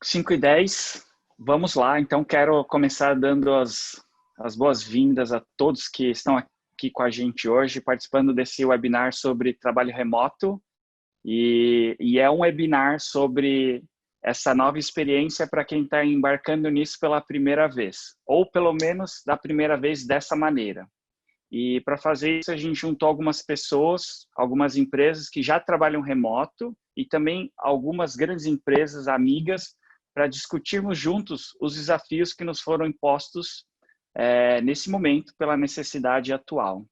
5:10, vamos lá. Então, quero começar dando as boas-vindas a todos que estão aqui com a gente hoje, participando desse webinar sobre trabalho remoto. E é um webinar sobre essa nova experiência para quem está embarcando nisso pela primeira vez, ou pelo menos da primeira vez dessa maneira. E para fazer isso, a gente juntou algumas pessoas, algumas empresas que já trabalham remoto e também algumas grandes empresas amigas para discutirmos juntos os desafios que nos foram impostos nesse momento pela necessidade atual.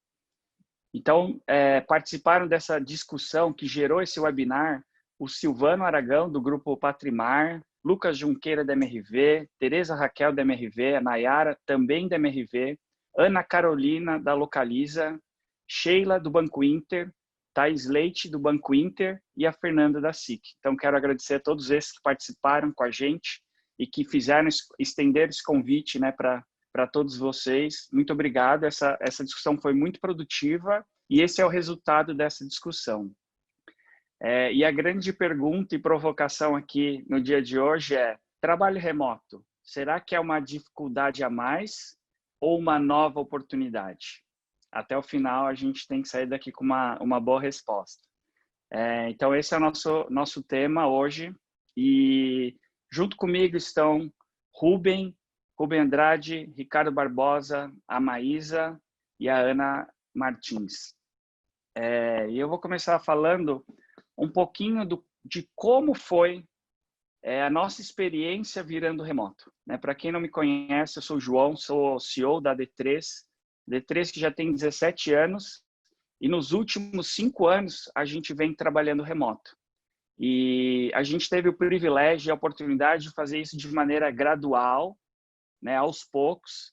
Então, participaram dessa discussão que gerou esse webinar o Silvano Aragão, do Grupo Patrimar, Lucas Junqueira, da MRV, Tereza Raquel, da MRV, a Nayara, também da MRV, Ana Carolina, da Localiza, Sheila, do Banco Inter, Thais Leite, do Banco Inter, e a Fernanda, da SIC. Então, quero agradecer a todos esses que participaram com a gente e que fizeram estender esse convite, né, para todos vocês. Muito obrigado, essa discussão foi muito produtiva e esse é o resultado dessa discussão. E a grande pergunta e provocação aqui no dia de hoje é: trabalho remoto, será que é uma dificuldade a mais ou uma nova oportunidade? Até o final a gente tem que sair daqui com uma boa resposta. Então esse é o nosso tema hoje e junto comigo estão Rubem Andrade, Ricardo Barbosa, a Maísa e a Ana Martins. E eu vou começar falando um pouquinho de como foi a nossa experiência virando remoto. Né? Para quem não me conhece, eu sou o João, sou CEO da D3 que já tem 17 anos, e nos últimos 5 anos a gente vem trabalhando remoto. E a gente teve o privilégio e a oportunidade de fazer isso de maneira gradual, né, aos poucos.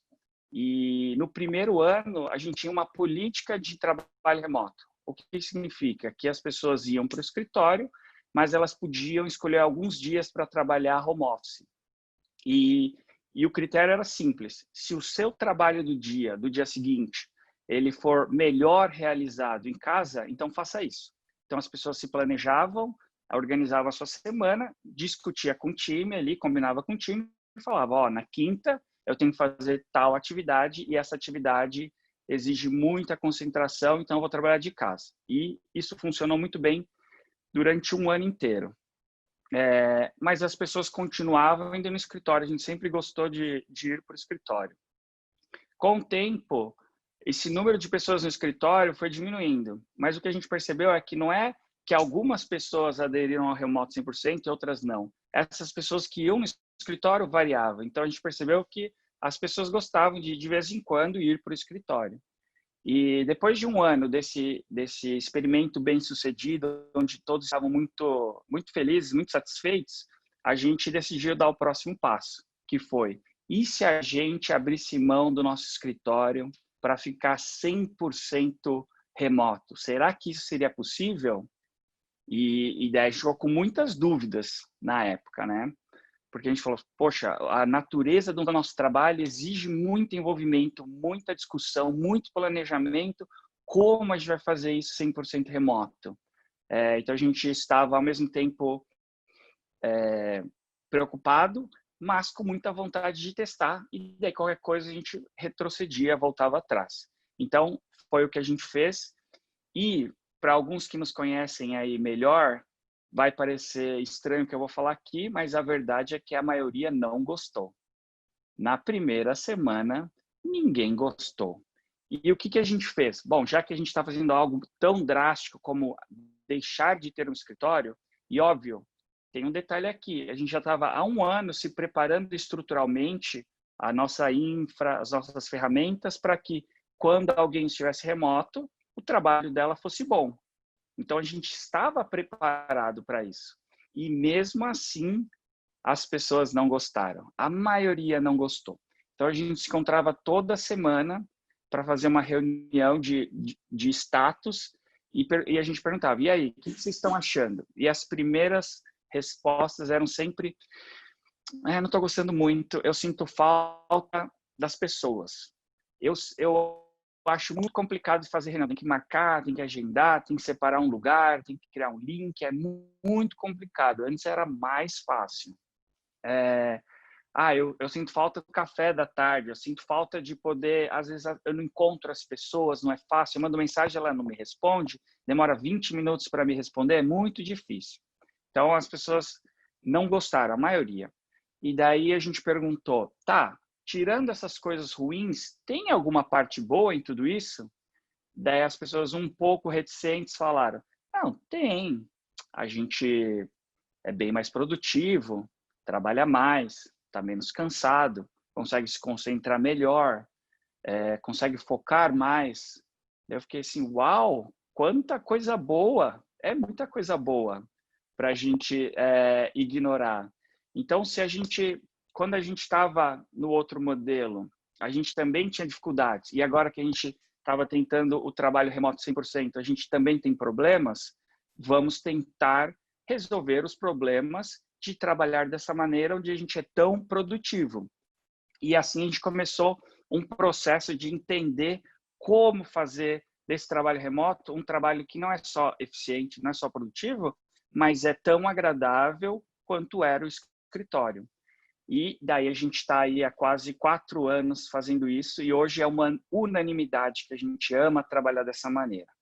E no primeiro ano a gente tinha uma política de trabalho remoto. O que significa? Que as pessoas iam para o escritório, mas elas podiam escolher alguns dias para trabalhar home office. E o critério era simples: se o seu trabalho do dia seguinte, ele for melhor realizado em casa, então faça isso. Então as pessoas se planejavam, organizavam a sua semana, discutia com o time ali, combinava com o time e falava: ó, na quinta eu tenho que fazer tal atividade e essa atividade exige muita concentração, então eu vou trabalhar de casa. E isso funcionou muito bem durante um ano inteiro. Mas as pessoas continuavam indo no escritório, a gente sempre gostou de ir para o escritório. Com o tempo, esse número de pessoas no escritório foi diminuindo, mas o que a gente percebeu é que não é que algumas pessoas aderiram ao remoto 100% e outras não. Essas pessoas que iam no escritório variavam, então a gente percebeu que as pessoas gostavam de vez em quando ir para o escritório. E depois de um ano desse experimento bem sucedido, onde todos estavam muito felizes, muito satisfeitos, a gente decidiu dar o próximo passo, que foi: e se a gente abrisse mão do nosso escritório para ficar 100% remoto? Será que isso seria possível? E daí a gente ficou com muitas dúvidas na época, né? Porque a gente falou: poxa, a natureza do nosso trabalho exige muito envolvimento, muita discussão, muito planejamento. Como a gente vai fazer isso 100% remoto? Então a gente estava ao mesmo tempo preocupado, mas com muita vontade de testar, e daí qualquer coisa a gente retrocedia, voltava atrás. Então foi o que a gente fez. E para alguns que nos conhecem aí melhor, vai parecer estranho o que eu vou falar aqui, mas a verdade é que a maioria não gostou. Na primeira semana, ninguém gostou. E o que a gente fez? Bom, já que a gente está fazendo algo tão drástico como deixar de ter um escritório, e óbvio, tem um detalhe aqui: a gente já estava há um ano se preparando estruturalmente a nossa infra, as nossas ferramentas, para que quando alguém estivesse remoto, o trabalho dela fosse bom. Então a gente estava preparado para isso. E mesmo assim, as pessoas não gostaram. A maioria não gostou. Então a gente se encontrava toda semana para fazer uma reunião de status e a gente perguntava: e aí, o que vocês estão achando? E as primeiras respostas eram sempre: não estou gostando muito, eu sinto falta das pessoas. Eu acho muito complicado de fazer reunião. Tem que marcar, tem que agendar, tem que separar um lugar, tem que criar um link. É muito complicado. Antes era mais fácil. Eu sinto falta do café da tarde, eu sinto falta de poder, às vezes eu não encontro as pessoas, não é fácil, eu mando mensagem, ela não me responde, demora 20 minutos para me responder, é muito difícil. Então, as pessoas não gostaram, a maioria. E daí a gente perguntou, tá, tirando essas coisas ruins, tem alguma parte boa em tudo isso? Daí as pessoas um pouco reticentes falaram, não, tem, a gente é bem mais produtivo, trabalha mais, está menos cansado, consegue se concentrar melhor, consegue focar mais. Eu fiquei assim, uau, quanta coisa boa, é muita coisa boa para a gente ignorar. Então, quando a gente estava no outro modelo, a gente também tinha dificuldades, e agora que a gente estava tentando o trabalho remoto 100%, a gente também tem problemas, vamos tentar resolver os problemas de trabalhar dessa maneira onde a gente é tão produtivo. E assim a gente começou um processo de entender como fazer desse trabalho remoto um trabalho que não é só eficiente, não é só produtivo, mas é tão agradável quanto era o escritório. E daí a gente está aí há quase 4 anos fazendo isso e hoje é uma unanimidade que a gente ama trabalhar dessa maneira.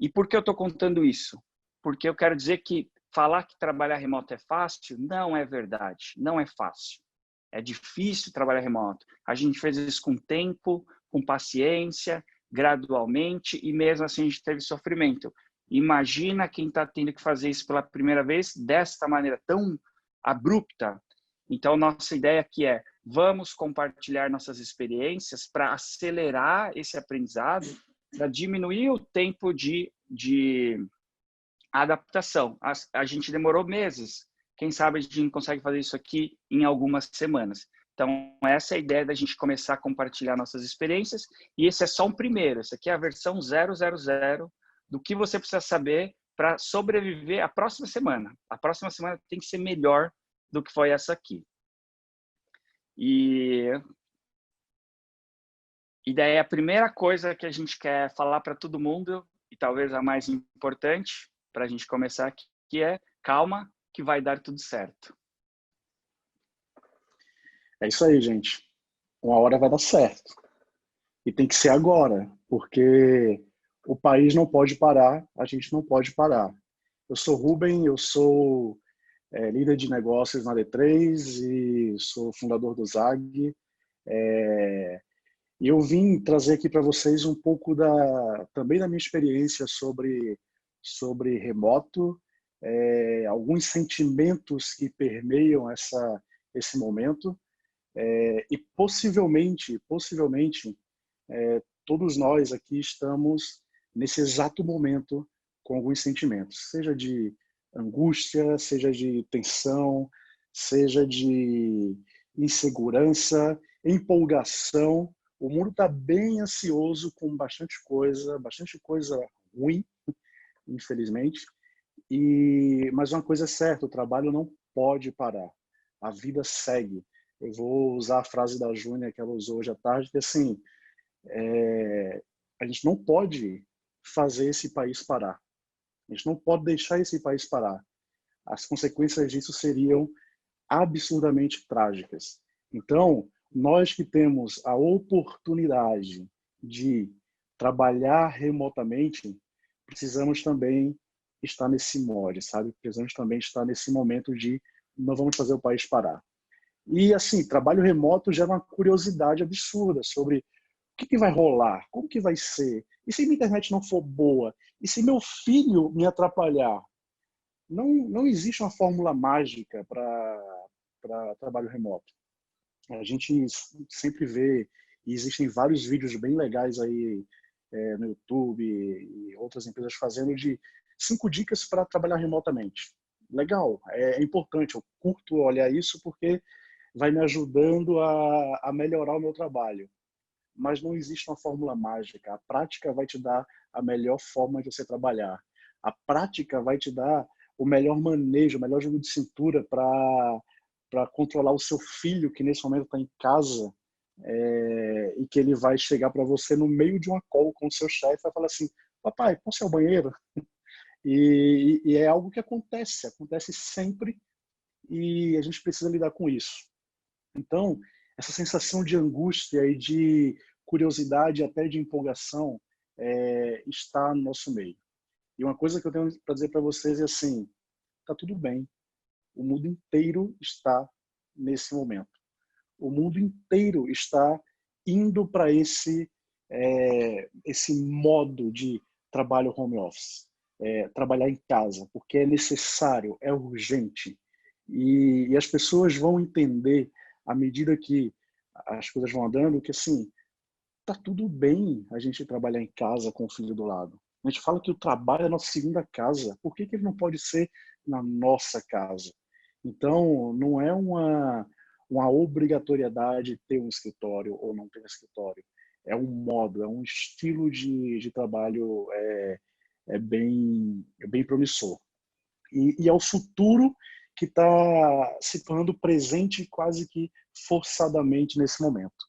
E por que eu estou contando isso? Porque eu quero dizer que falar que trabalhar remoto é fácil não é verdade, não é fácil. É difícil trabalhar remoto. A gente fez isso com tempo, com paciência, gradualmente, e mesmo assim a gente teve sofrimento. Imagina quem está tendo que fazer isso pela primeira vez desta maneira tão abrupta. Então, nossa ideia aqui é, vamos compartilhar nossas experiências para acelerar esse aprendizado, para diminuir o tempo de adaptação. A gente demorou meses. Quem sabe a gente consegue fazer isso aqui em algumas semanas. Então, essa é a ideia da gente começar a compartilhar nossas experiências. E esse é só um primeiro. Esse aqui é a versão 000 do que você precisa saber para sobreviver a próxima semana. A próxima semana tem que ser melhor do que foi essa aqui. E daí a primeira coisa que a gente quer falar para todo mundo, e talvez a mais importante para a gente começar aqui, que é calma, que vai dar tudo certo. É isso aí, gente. Uma hora vai dar certo. E tem que ser agora, porque o país não pode parar, a gente não pode parar. Eu sou Ruben, eu sou líder de negócios na D3 e sou fundador do ZAG. E eu vim trazer aqui para vocês um pouco também da minha experiência sobre remoto, alguns sentimentos que permeiam esse momento, e possivelmente, todos nós aqui estamos nesse exato momento com alguns sentimentos, seja de angústia, seja de tensão, seja de insegurança, empolgação. O mundo está bem ansioso com bastante coisa ruim, infelizmente. Mas uma coisa é certa, o trabalho não pode parar. A vida segue. Eu vou usar a frase da Júnia que ela usou hoje à tarde, que assim, a gente não pode fazer esse país parar. A gente não pode deixar esse país parar. As consequências disso seriam absurdamente trágicas. Então, nós que temos a oportunidade de trabalhar remotamente, precisamos também estar nesse molde, sabe? Precisamos também estar nesse momento de não vamos fazer o país parar. E, assim, trabalho remoto gera uma curiosidade absurda sobre o que vai rolar, como que vai ser, e se minha internet não for boa, e se meu filho me atrapalhar. Não existe uma fórmula mágica para trabalho remoto. A gente sempre vê, e existem vários vídeos bem legais aí no YouTube e outras empresas fazendo de 5 dicas para trabalhar remotamente. Legal, é importante, eu curto olhar isso porque vai me ajudando a melhorar o meu trabalho. Mas não existe uma fórmula mágica. A prática vai te dar a melhor forma de você trabalhar. A prática vai te dar o melhor manejo, o melhor jogo de cintura para controlar o seu filho, que nesse momento está em casa, e que ele vai chegar para você no meio de uma call com o seu chefe e vai falar assim, papai, posso ir ao banheiro? E é algo que acontece sempre, e a gente precisa lidar com isso. Então, essa sensação de angústia e de curiosidade, até de empolgação, está no nosso meio. E uma coisa que eu tenho para dizer para vocês é assim, tá tudo bem. O mundo inteiro está nesse momento. O mundo inteiro está indo para esse modo de trabalho home office, trabalhar em casa, porque é necessário, é urgente. E as pessoas vão entender, à medida que as coisas vão andando, que assim, tá tudo bem a gente trabalhar em casa com o filho do lado. A gente fala que o trabalho é a nossa segunda casa. Por que ele não pode ser na nossa casa? Então, não é uma obrigatoriedade ter um escritório ou não ter um escritório. É um modo, é um estilo de trabalho bem promissor. E é o futuro que está se tornando presente quase que forçadamente nesse momento.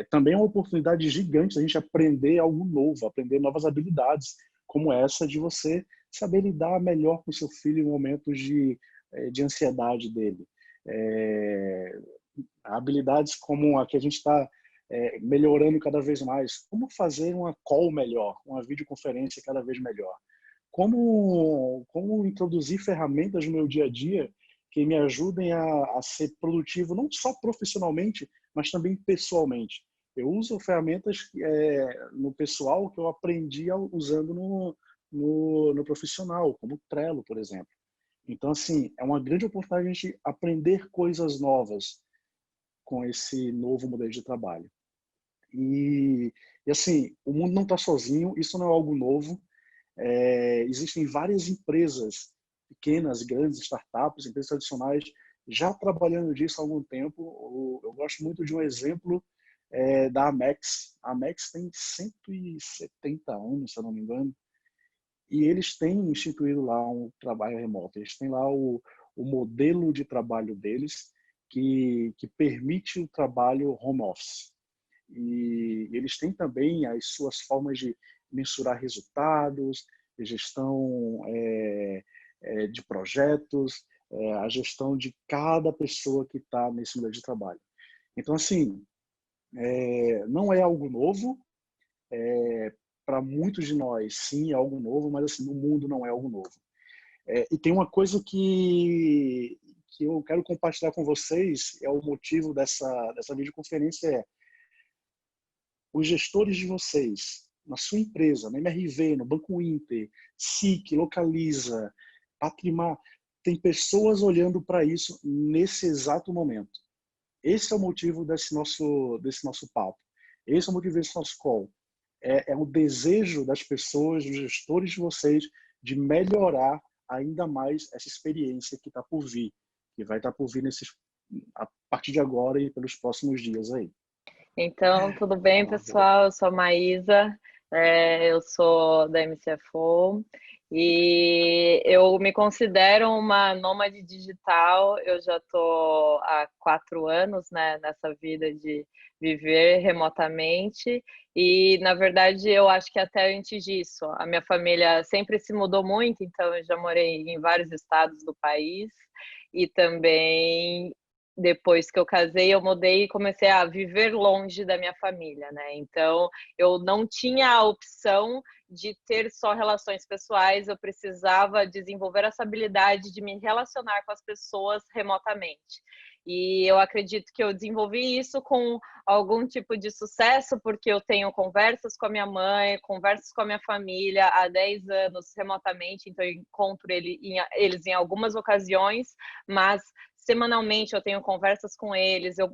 Também é uma oportunidade gigante da gente aprender algo novo, aprender novas habilidades, como essa de você saber lidar melhor com seu filho em momentos de ansiedade dele. Habilidades como a que a gente está melhorando cada vez mais. Como fazer uma call melhor, uma videoconferência cada vez melhor. Como introduzir ferramentas no meu dia a dia que me ajudem a ser produtivo, não só profissionalmente, mas também pessoalmente. Eu uso ferramentas no pessoal que eu aprendi usando no profissional, como o Trello, por exemplo. Então, assim, é uma grande oportunidade a gente aprender coisas novas com esse novo modelo de trabalho. E assim, o mundo não está sozinho, isso não é algo novo. Existem várias empresas, pequenas, grandes, startups, empresas tradicionais, já trabalhando disso há algum tempo. Eu gosto muito de um exemplo da Amex. A Amex tem 170 anos, se eu não me engano, e eles têm instituído lá um trabalho remoto. Eles têm lá o modelo de trabalho deles que permite o trabalho home office. E eles têm também as suas formas de mensurar resultados, gestão de projetos, a gestão de cada pessoa que está nesse modelo de trabalho. Então, assim, não é algo novo. Para muitos de nós, sim, é algo novo, mas assim, no mundo não é algo novo. E tem uma coisa que eu quero compartilhar com vocês, é o motivo dessa videoconferência, os gestores de vocês, na sua empresa, na MRV, no Banco Inter, SIC, Localiza, Patrimar, tem pessoas olhando para isso nesse exato momento. Esse é o motivo desse nosso papo. Esse é o motivo desse nosso call. É o desejo das pessoas, dos gestores de vocês, de melhorar ainda mais essa experiência que está por vir, que vai estar por vir a partir de agora e pelos próximos dias aí. Então, tudo bem, pessoal? Eu sou a Maísa, eu sou da MCFO e eu me considero uma nômade digital. Eu já estou há 4 anos, né, nessa vida de viver remotamente e, na verdade, eu acho que até antes disso, a minha família sempre se mudou muito, então eu já morei em vários estados do país e também depois que eu casei, eu mudei e comecei a viver longe da minha família, né? Então, eu não tinha a opção de ter só relações pessoais, eu precisava desenvolver essa habilidade de me relacionar com as pessoas remotamente. E eu acredito que eu desenvolvi isso com algum tipo de sucesso, porque eu tenho conversas com a minha mãe, conversas com a minha família há 10 anos remotamente, então eu encontro eles em algumas ocasiões, mas semanalmente eu tenho conversas com eles, eu,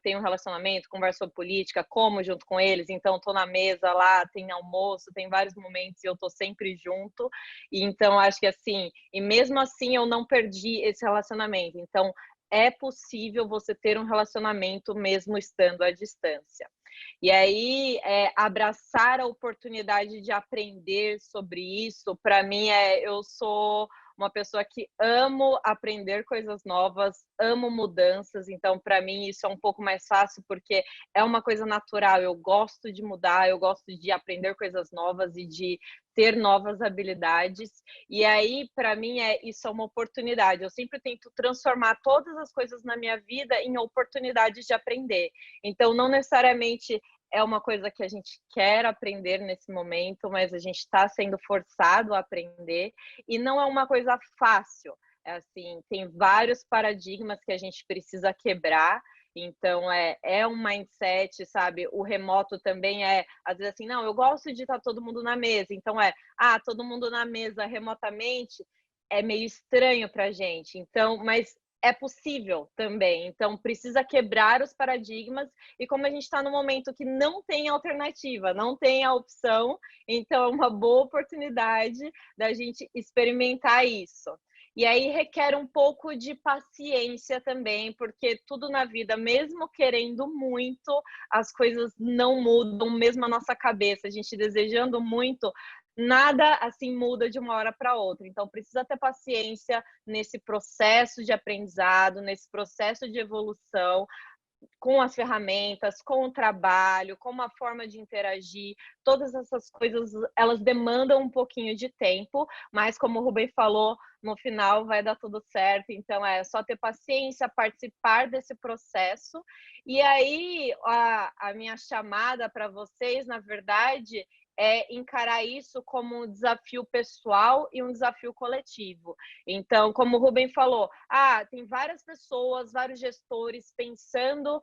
tenho um relacionamento, converso sobre política, como junto com eles, então estou na mesa lá, tem almoço, tem vários momentos e eu estou sempre junto, e então acho que assim, e mesmo assim eu não perdi esse relacionamento, então é possível você ter um relacionamento mesmo estando à distância. E aí, abraçar a oportunidade de aprender sobre isso, para mim, eu sou uma pessoa que amo aprender coisas novas, amo mudanças, então para mim isso é um pouco mais fácil porque é uma coisa natural, eu gosto de mudar, eu gosto de aprender coisas novas e de ter novas habilidades. E aí, para mim, isso é uma oportunidade. Eu sempre tento transformar todas as coisas na minha vida em oportunidades de aprender. Então, não necessariamente é uma coisa que a gente quer aprender nesse momento, mas a gente está sendo forçado a aprender. E não é uma coisa fácil. É assim, tem vários paradigmas que a gente precisa quebrar. Então, é um mindset, sabe? O remoto também às vezes assim, não, eu gosto de estar todo mundo na mesa. Então, todo mundo na mesa remotamente é meio estranho para a gente. Então, mas é possível também. Então, precisa quebrar os paradigmas. E como a gente está num momento que não tem alternativa, não tem a opção, então é uma boa oportunidade da gente experimentar isso. E aí requer um pouco de paciência também, porque tudo na vida, mesmo querendo muito, as coisas não mudam, mesmo a nossa cabeça, a gente desejando muito, nada assim muda de uma hora para outra. Então precisa ter paciência nesse processo de aprendizado, nesse processo de evolução, com as ferramentas, com o trabalho, com uma forma de interagir, todas essas coisas, elas demandam um pouquinho de tempo, mas como o Rubem falou, no final vai dar tudo certo, então é só ter paciência, participar desse processo. E aí, a minha chamada para vocês, na verdade, é encarar isso como um desafio pessoal e um desafio coletivo. Então, como o Rubem falou, tem várias pessoas, vários gestores pensando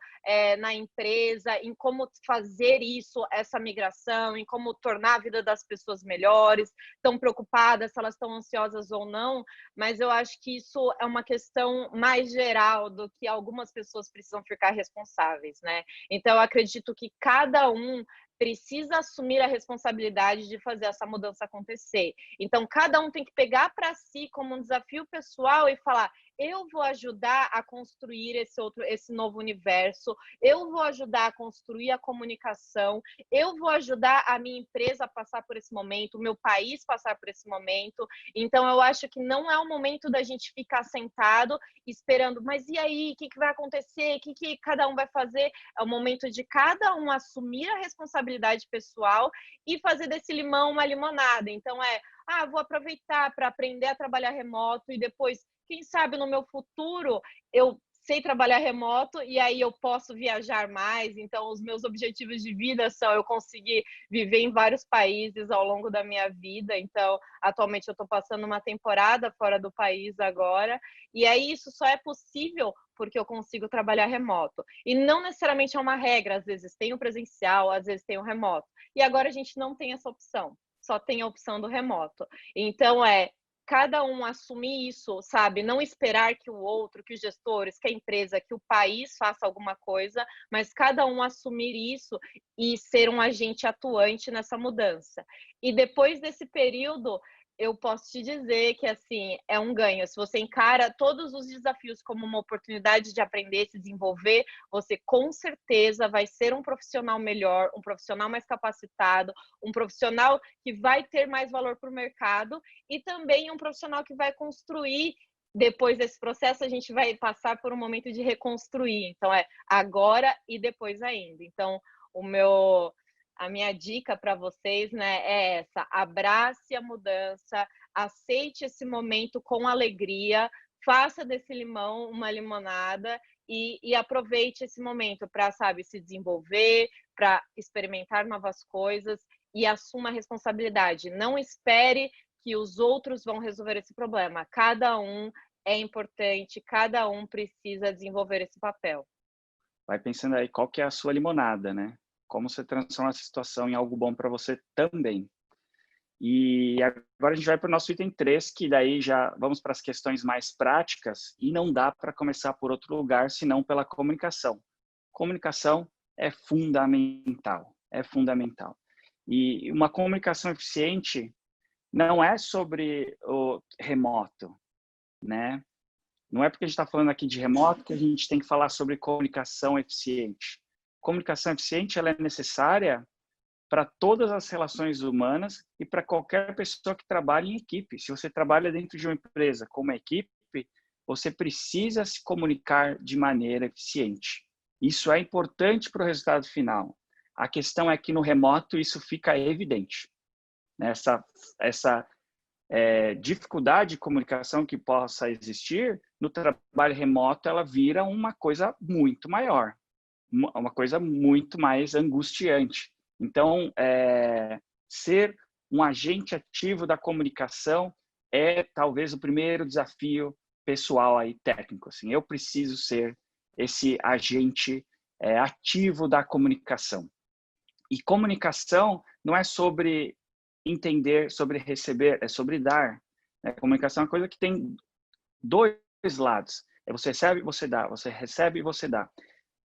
na empresa, em como fazer isso, essa migração, em como tornar a vida das pessoas melhores, estão preocupadas se elas estão ansiosas ou não, mas eu acho que isso é uma questão mais geral do que algumas pessoas precisam ficar responsáveis, né? Então, eu acredito que cada um precisa assumir a responsabilidade de fazer essa mudança acontecer. Então, cada um tem que pegar para si como um desafio pessoal e falar: eu vou ajudar a construir esse novo universo, eu vou ajudar a construir a comunicação, eu vou ajudar a minha empresa a passar por esse momento, o meu país passar por esse momento. Então, eu acho que não é o momento da gente ficar sentado esperando, mas e aí, o que vai acontecer? O que cada um vai fazer? É o momento de cada um assumir a responsabilidade pessoal e fazer desse limão uma limonada. Então, vou aproveitar para aprender a trabalhar remoto e depois, quem sabe no meu futuro eu sei trabalhar remoto e aí eu posso viajar mais. Então, os meus objetivos de vida são eu conseguir viver em vários países ao longo da minha vida. Então, atualmente eu estou passando uma temporada fora do país agora. E aí isso só é possível porque eu consigo trabalhar remoto. E não necessariamente é uma regra, às vezes tem o presencial, às vezes tem o remoto. E agora a gente não tem essa opção, só tem a opção do remoto. Então, cada um assumir isso, sabe? Não esperar que o outro, que os gestores, que a empresa, que o país faça alguma coisa, mas cada um assumir isso e ser um agente atuante nessa mudança. E depois desse período, eu posso te dizer que, assim, é um ganho. Se você encara todos os desafios como uma oportunidade de aprender, se desenvolver, você com certeza vai ser um profissional melhor, um profissional mais capacitado, um profissional que vai ter mais valor para o mercado e também um profissional que vai construir. Depois desse processo, a gente vai passar por um momento de reconstruir. Então, agora e depois ainda. Então, a minha dica para vocês, né, é essa: abrace a mudança, aceite esse momento com alegria, faça desse limão uma limonada e aproveite esse momento para, sabe, se desenvolver, para experimentar novas coisas e assuma a responsabilidade. Não espere que os outros vão resolver esse problema. Cada um é importante, cada um precisa desenvolver esse papel. Vai pensando aí qual que é a sua limonada, né? Como você transforma essa situação em algo bom para você também. E agora a gente vai para o nosso item 3, que daí já vamos para as questões mais práticas, e não dá para começar por outro lugar, senão pela comunicação. Comunicação é fundamental, é fundamental. E uma comunicação eficiente não é sobre o remoto, né? Não é porque a gente está falando aqui de remoto que a gente tem que falar sobre comunicação eficiente. Comunicação eficiente ela é necessária para todas as relações humanas e para qualquer pessoa que trabalha em equipe. Se você trabalha dentro de uma empresa com uma equipe, você precisa se comunicar de maneira eficiente. Isso é importante para o resultado final. A questão é que no remoto isso fica evidente. Essa dificuldade de comunicação que possa existir, no trabalho remoto ela vira uma coisa muito maior, uma coisa muito mais angustiante. Então, ser um agente ativo da comunicação é talvez o primeiro desafio pessoal aí, técnico. Assim, eu preciso ser esse agente ativo da comunicação. E comunicação não é sobre entender, sobre receber, é sobre dar. Comunicação é uma coisa que tem dois lados. Você recebe, você dá. Você recebe e você dá.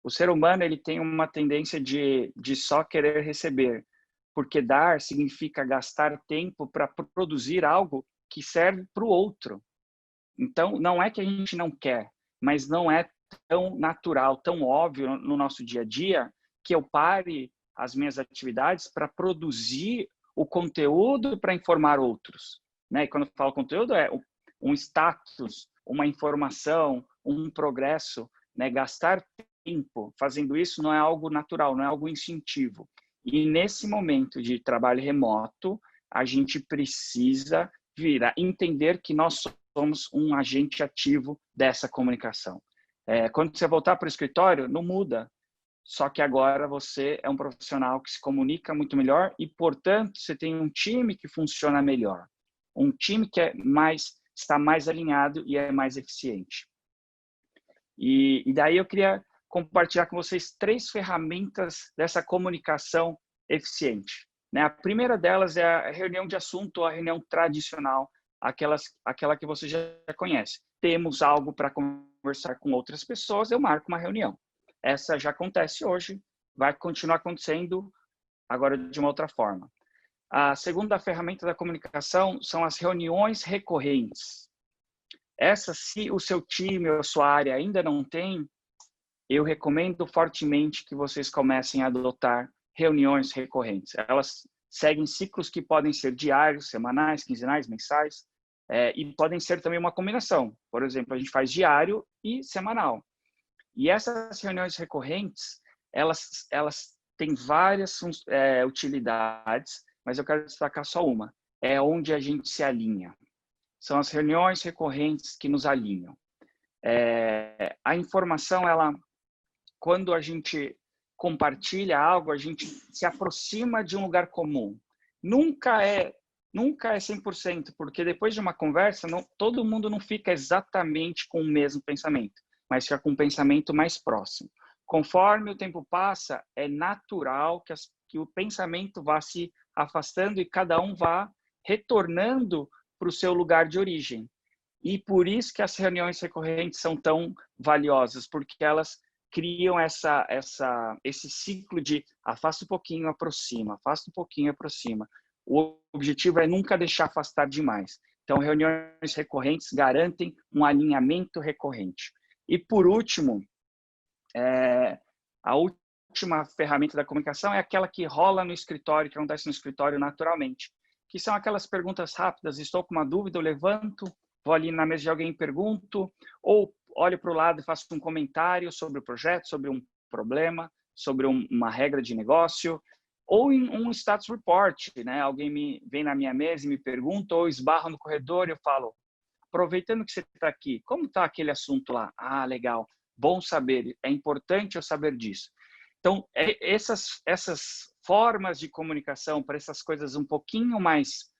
O ser humano ele tem uma tendência de só querer receber, porque dar significa gastar tempo para produzir algo que serve para o outro. Então, não é que a gente não quer, mas não é tão natural, tão óbvio no nosso dia a dia que eu pare as minhas atividades para produzir o conteúdo para informar outros. E quando eu falo conteúdo, é um status, uma informação, um progresso. Gastar tempo fazendo isso não é algo natural, não é algo instintivo. E nesse momento de trabalho remoto, a gente precisa entender que nós somos um agente ativo dessa comunicação. Quando você voltar para o escritório, não muda. Só que agora você é um profissional que se comunica muito melhor e, portanto, você tem um time que funciona melhor. Um time que está mais alinhado e é mais eficiente. E daí eu queria compartilhar com vocês 3 ferramentas dessa comunicação eficiente. A primeira delas é a reunião de assunto, a reunião tradicional, aquela que você já conhece. Temos algo para conversar com outras pessoas, eu marco uma reunião. Essa já acontece hoje, vai continuar acontecendo agora de uma outra forma. A segunda ferramenta da comunicação são as reuniões recorrentes. Essa, se o seu time ou a sua área ainda não tem, eu recomendo fortemente que vocês comecem a adotar reuniões recorrentes. Elas seguem ciclos que podem ser diários, semanais, quinzenais, mensais, e podem ser também uma combinação. Por exemplo, a gente faz diário e semanal. E essas reuniões recorrentes, elas têm várias utilidades, mas eu quero destacar só uma. É onde a gente se alinha. São as reuniões recorrentes que nos alinham. A informação, quando a gente compartilha algo, a gente se aproxima de um lugar comum. Nunca é 100%, porque depois de uma conversa, todo mundo não fica exatamente com o mesmo pensamento, mas fica com um pensamento mais próximo. Conforme o tempo passa, é natural que o pensamento vá se afastando e cada um vá retornando para o seu lugar de origem. E por isso que as reuniões recorrentes são tão valiosas, porque elas criam esse ciclo de afasta um pouquinho, aproxima, afasta um pouquinho, aproxima. O objetivo é nunca deixar afastar demais. Então, reuniões recorrentes garantem um alinhamento recorrente. E, por último, a última ferramenta da comunicação é aquela que rola no escritório, que acontece no escritório naturalmente, que são aquelas perguntas rápidas. Estou com uma dúvida, eu levanto, vou ali na mesa de alguém e pergunto, ou olho para o lado e faço um comentário sobre o projeto, sobre um problema, sobre uma regra de negócio, ou em um status report, Alguém vem na minha mesa e me pergunta, ou esbarra no corredor e eu falo, aproveitando que você está aqui, como está aquele assunto lá? Ah, legal, bom saber, é importante eu saber disso. Então, essas formas de comunicação para essas coisas um pouquinho mais,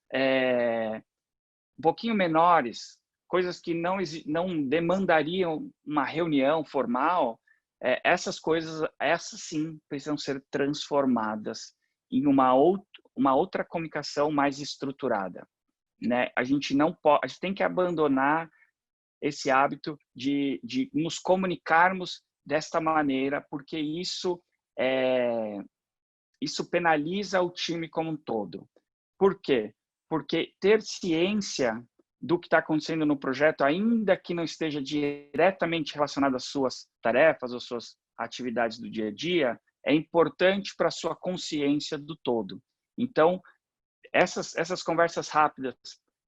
um pouquinho menores, coisas que não demandariam uma reunião formal, essas coisas, essas sim, precisam ser transformadas em uma outra comunicação mais estruturada. A gente a gente tem que abandonar esse hábito de nos comunicarmos desta maneira, porque isso penaliza o time como um todo. Por quê? Porque ter ciência do que está acontecendo no projeto, ainda que não esteja diretamente relacionado às suas tarefas ou suas atividades do dia a dia, é importante para a sua consciência do todo. Então, essas conversas rápidas,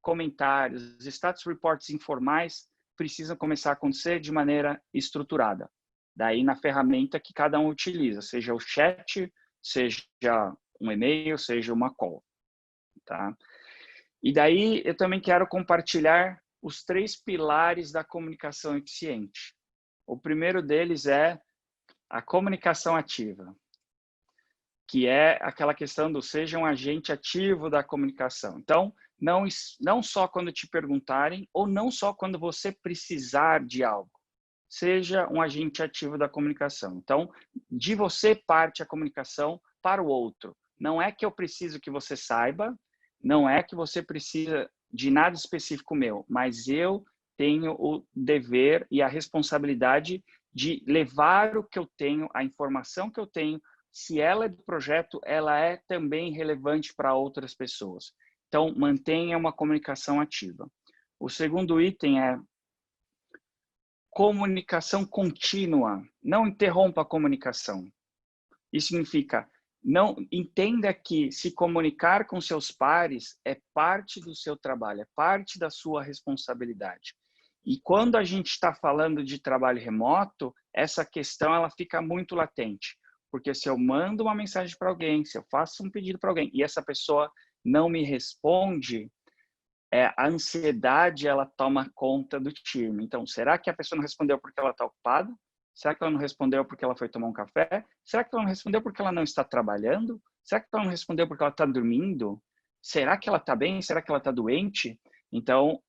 comentários, status reports informais precisam começar a acontecer de maneira estruturada. Daí na ferramenta que cada um utiliza, seja o chat, seja um e-mail, seja uma call. Tá? E daí eu também quero compartilhar os 3 pilares da comunicação eficiente. O primeiro deles é a comunicação ativa, que é aquela questão do seja um agente ativo da comunicação. Então, não só quando te perguntarem ou não só quando você precisar de algo. Seja um agente ativo da comunicação. Então, de você parte a comunicação para o outro. Não é que eu preciso que você saiba, não é que você precisa de nada específico meu, mas eu tenho o dever e a responsabilidade de levar o que eu tenho, a informação que eu tenho. Se ela é do projeto, ela é também relevante para outras pessoas. Então, mantenha uma comunicação ativa. O segundo item é comunicação contínua. Não interrompa a comunicação. Isso significa, não entenda que se comunicar com seus pares é parte do seu trabalho, é parte da sua responsabilidade. E quando a gente está falando de trabalho remoto, essa questão ela fica muito latente. Porque se eu mando uma mensagem para alguém, se eu faço um pedido para alguém e essa pessoa não me responde, a ansiedade ela toma conta do time. Então, será que a pessoa não respondeu porque ela está ocupada? Será que ela não respondeu porque ela foi tomar um café? Será que ela não respondeu porque ela não está trabalhando? Será que ela não respondeu porque ela está dormindo? Será que ela está bem? Será que ela está doente? Então,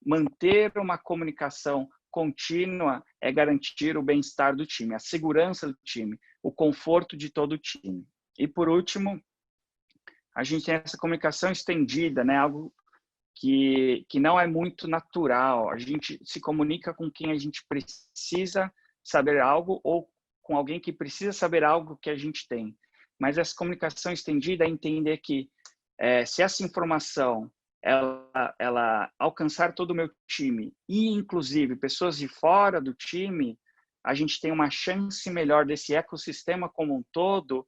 manter uma comunicação contínua é garantir o bem-estar do time, a segurança do time, o conforto de todo o time. E, por último, a gente tem essa comunicação estendida, né? Algo que não é muito natural. A gente se comunica com quem a gente precisa saber algo ou com alguém que precisa saber algo que a gente tem. Mas essa comunicação estendida é entender que se essa informação ela alcançar todo o meu time e, inclusive, pessoas de fora do time, a gente tem uma chance melhor desse ecossistema como um todo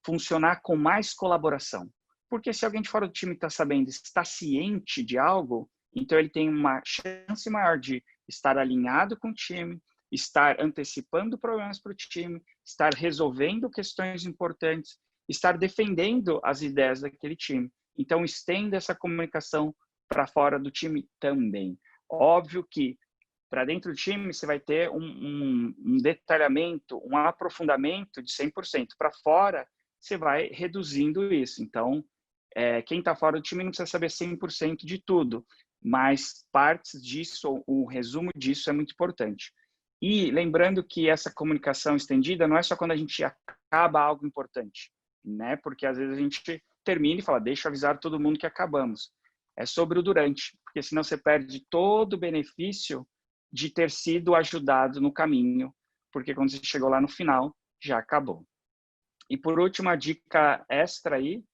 funcionar com mais colaboração. Porque se alguém de fora do time está sabendo, está ciente de algo, então ele tem uma chance maior de estar alinhado com o time, estar antecipando problemas para o time, estar resolvendo questões importantes, estar defendendo as ideias daquele time. Então, estenda essa comunicação para fora do time também. Óbvio que para dentro do time você vai ter um detalhamento, um aprofundamento de 100%. Para fora, você vai reduzindo isso. Então, quem está fora do time não precisa saber 100% de tudo, mas partes disso, o resumo disso é muito importante. E lembrando que essa comunicação estendida não é só quando a gente acaba algo importante, né? Porque às vezes a gente termina e fala, deixa eu avisar todo mundo que acabamos. É sobre o durante, porque senão você perde todo o benefício de ter sido ajudado no caminho, porque quando você chegou lá no final, já acabou. E por último, a dica extra aí,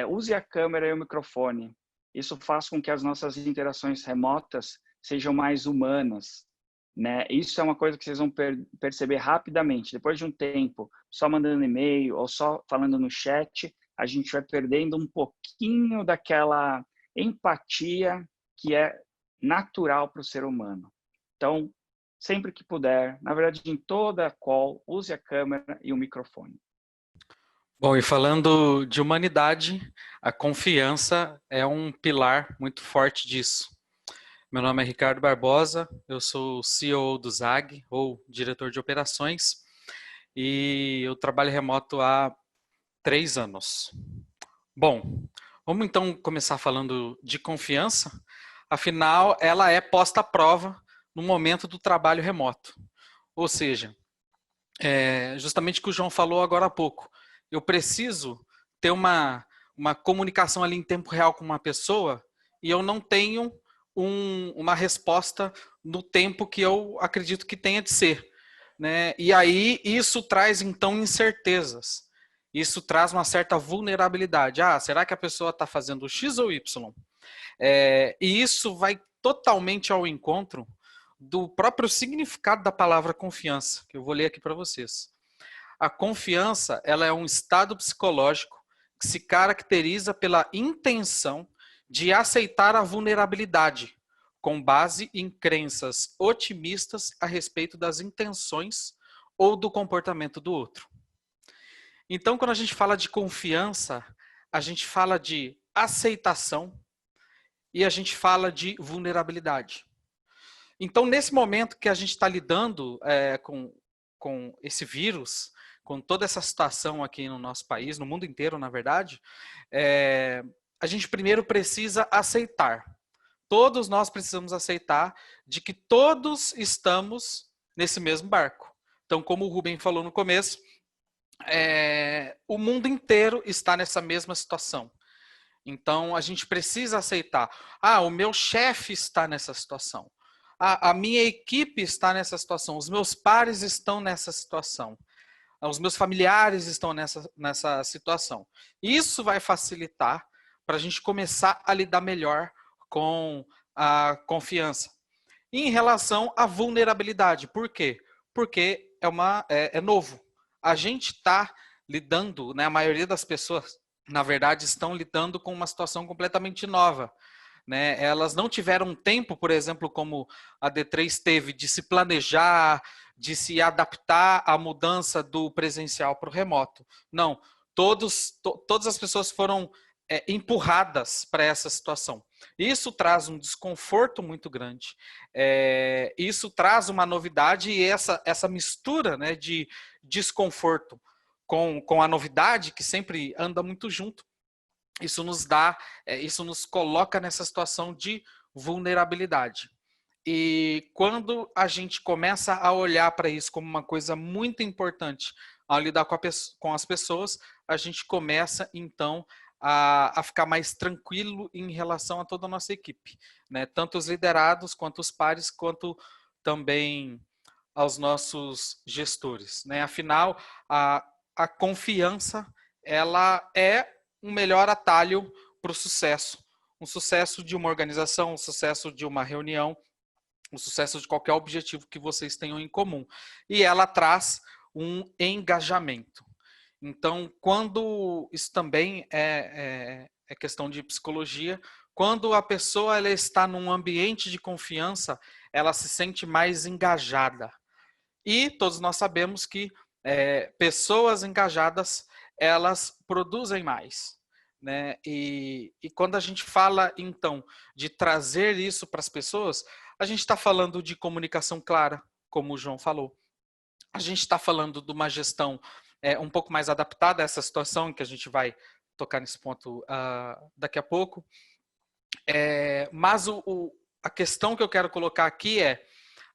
use a câmera e o microfone. Isso faz com que as nossas interações remotas sejam mais humanas, né? Isso é uma coisa que vocês vão perceber rapidamente. Depois de um tempo, só mandando e-mail ou só falando no chat, a gente vai perdendo um pouquinho daquela empatia que é natural para o ser humano. Então, sempre que puder, na verdade, em toda call, use a câmera e o microfone. Bom, e falando de humanidade, a confiança é um pilar muito forte disso. Meu nome é Ricardo Barbosa, eu sou o CEO do ZAG, ou diretor de operações, e eu trabalho remoto há 3 anos. Bom, vamos então começar falando de confiança. Afinal, ela é posta à prova no momento do trabalho remoto. Ou seja, justamente o que o João falou agora há pouco. Eu preciso ter uma comunicação ali em tempo real com uma pessoa e eu não tenho uma resposta no tempo que eu acredito que tenha de ser, né? E aí isso traz então incertezas. Isso traz uma certa vulnerabilidade. Será que a pessoa está fazendo X ou Y? E isso vai totalmente ao encontro do próprio significado da palavra confiança, que eu vou ler aqui para vocês. A confiança, ela é um estado psicológico que se caracteriza pela intenção de aceitar a vulnerabilidade, com base em crenças otimistas a respeito das intenções ou do comportamento do outro. Então, quando a gente fala de confiança, a gente fala de aceitação e a gente fala de vulnerabilidade. Então, nesse momento que a gente está lidando com esse vírus, com toda essa situação aqui no nosso país, no mundo inteiro, na verdade, a gente primeiro precisa aceitar. Todos nós precisamos aceitar de que todos estamos nesse mesmo barco. Então, como o Rubem falou no começo, o mundo inteiro está nessa mesma situação. Então, a gente precisa aceitar. O meu chefe está nessa situação. A minha equipe está nessa situação. Os meus pares estão nessa situação. Os meus familiares estão nessa situação. Isso vai facilitar para a gente começar a lidar melhor com a confiança. E em relação à vulnerabilidade. Por quê? Porque é novo. A gente está lidando, né, a maioria das pessoas, na verdade, estão lidando com uma situação completamente nova. Né? Elas não tiveram tempo, por exemplo, como a D3 teve, de se planejar, de se adaptar à mudança do presencial para o remoto. Não, todas as pessoas foram empurradas para essa situação. Isso traz um desconforto muito grande. Isso traz uma novidade e essa mistura, né, de desconforto com a novidade, que sempre anda muito junto, isso nos coloca nessa situação de vulnerabilidade. E quando a gente começa a olhar para isso como uma coisa muito importante ao lidar com as pessoas, a gente começa, então, a ficar mais tranquilo em relação a toda a nossa equipe, né? Tanto os liderados, quanto os pares, quanto também aos nossos gestores, né? Afinal, a confiança, ela é um melhor atalho para o sucesso. Um sucesso de uma organização, um sucesso de uma reunião, um sucesso de qualquer objetivo que vocês tenham em comum. E ela traz um engajamento. Então, quando isso também é questão de psicologia, quando a pessoa ela está num ambiente de confiança, ela se sente mais engajada. E todos nós sabemos que pessoas engajadas, elas produzem mais. Né? E quando a gente fala, então, de trazer isso para as pessoas, a gente está falando de comunicação clara, como o João falou. A gente está falando de uma gestão um pouco mais adaptada a essa situação, que a gente vai tocar nesse ponto daqui a pouco. Mas a questão que eu quero colocar aqui é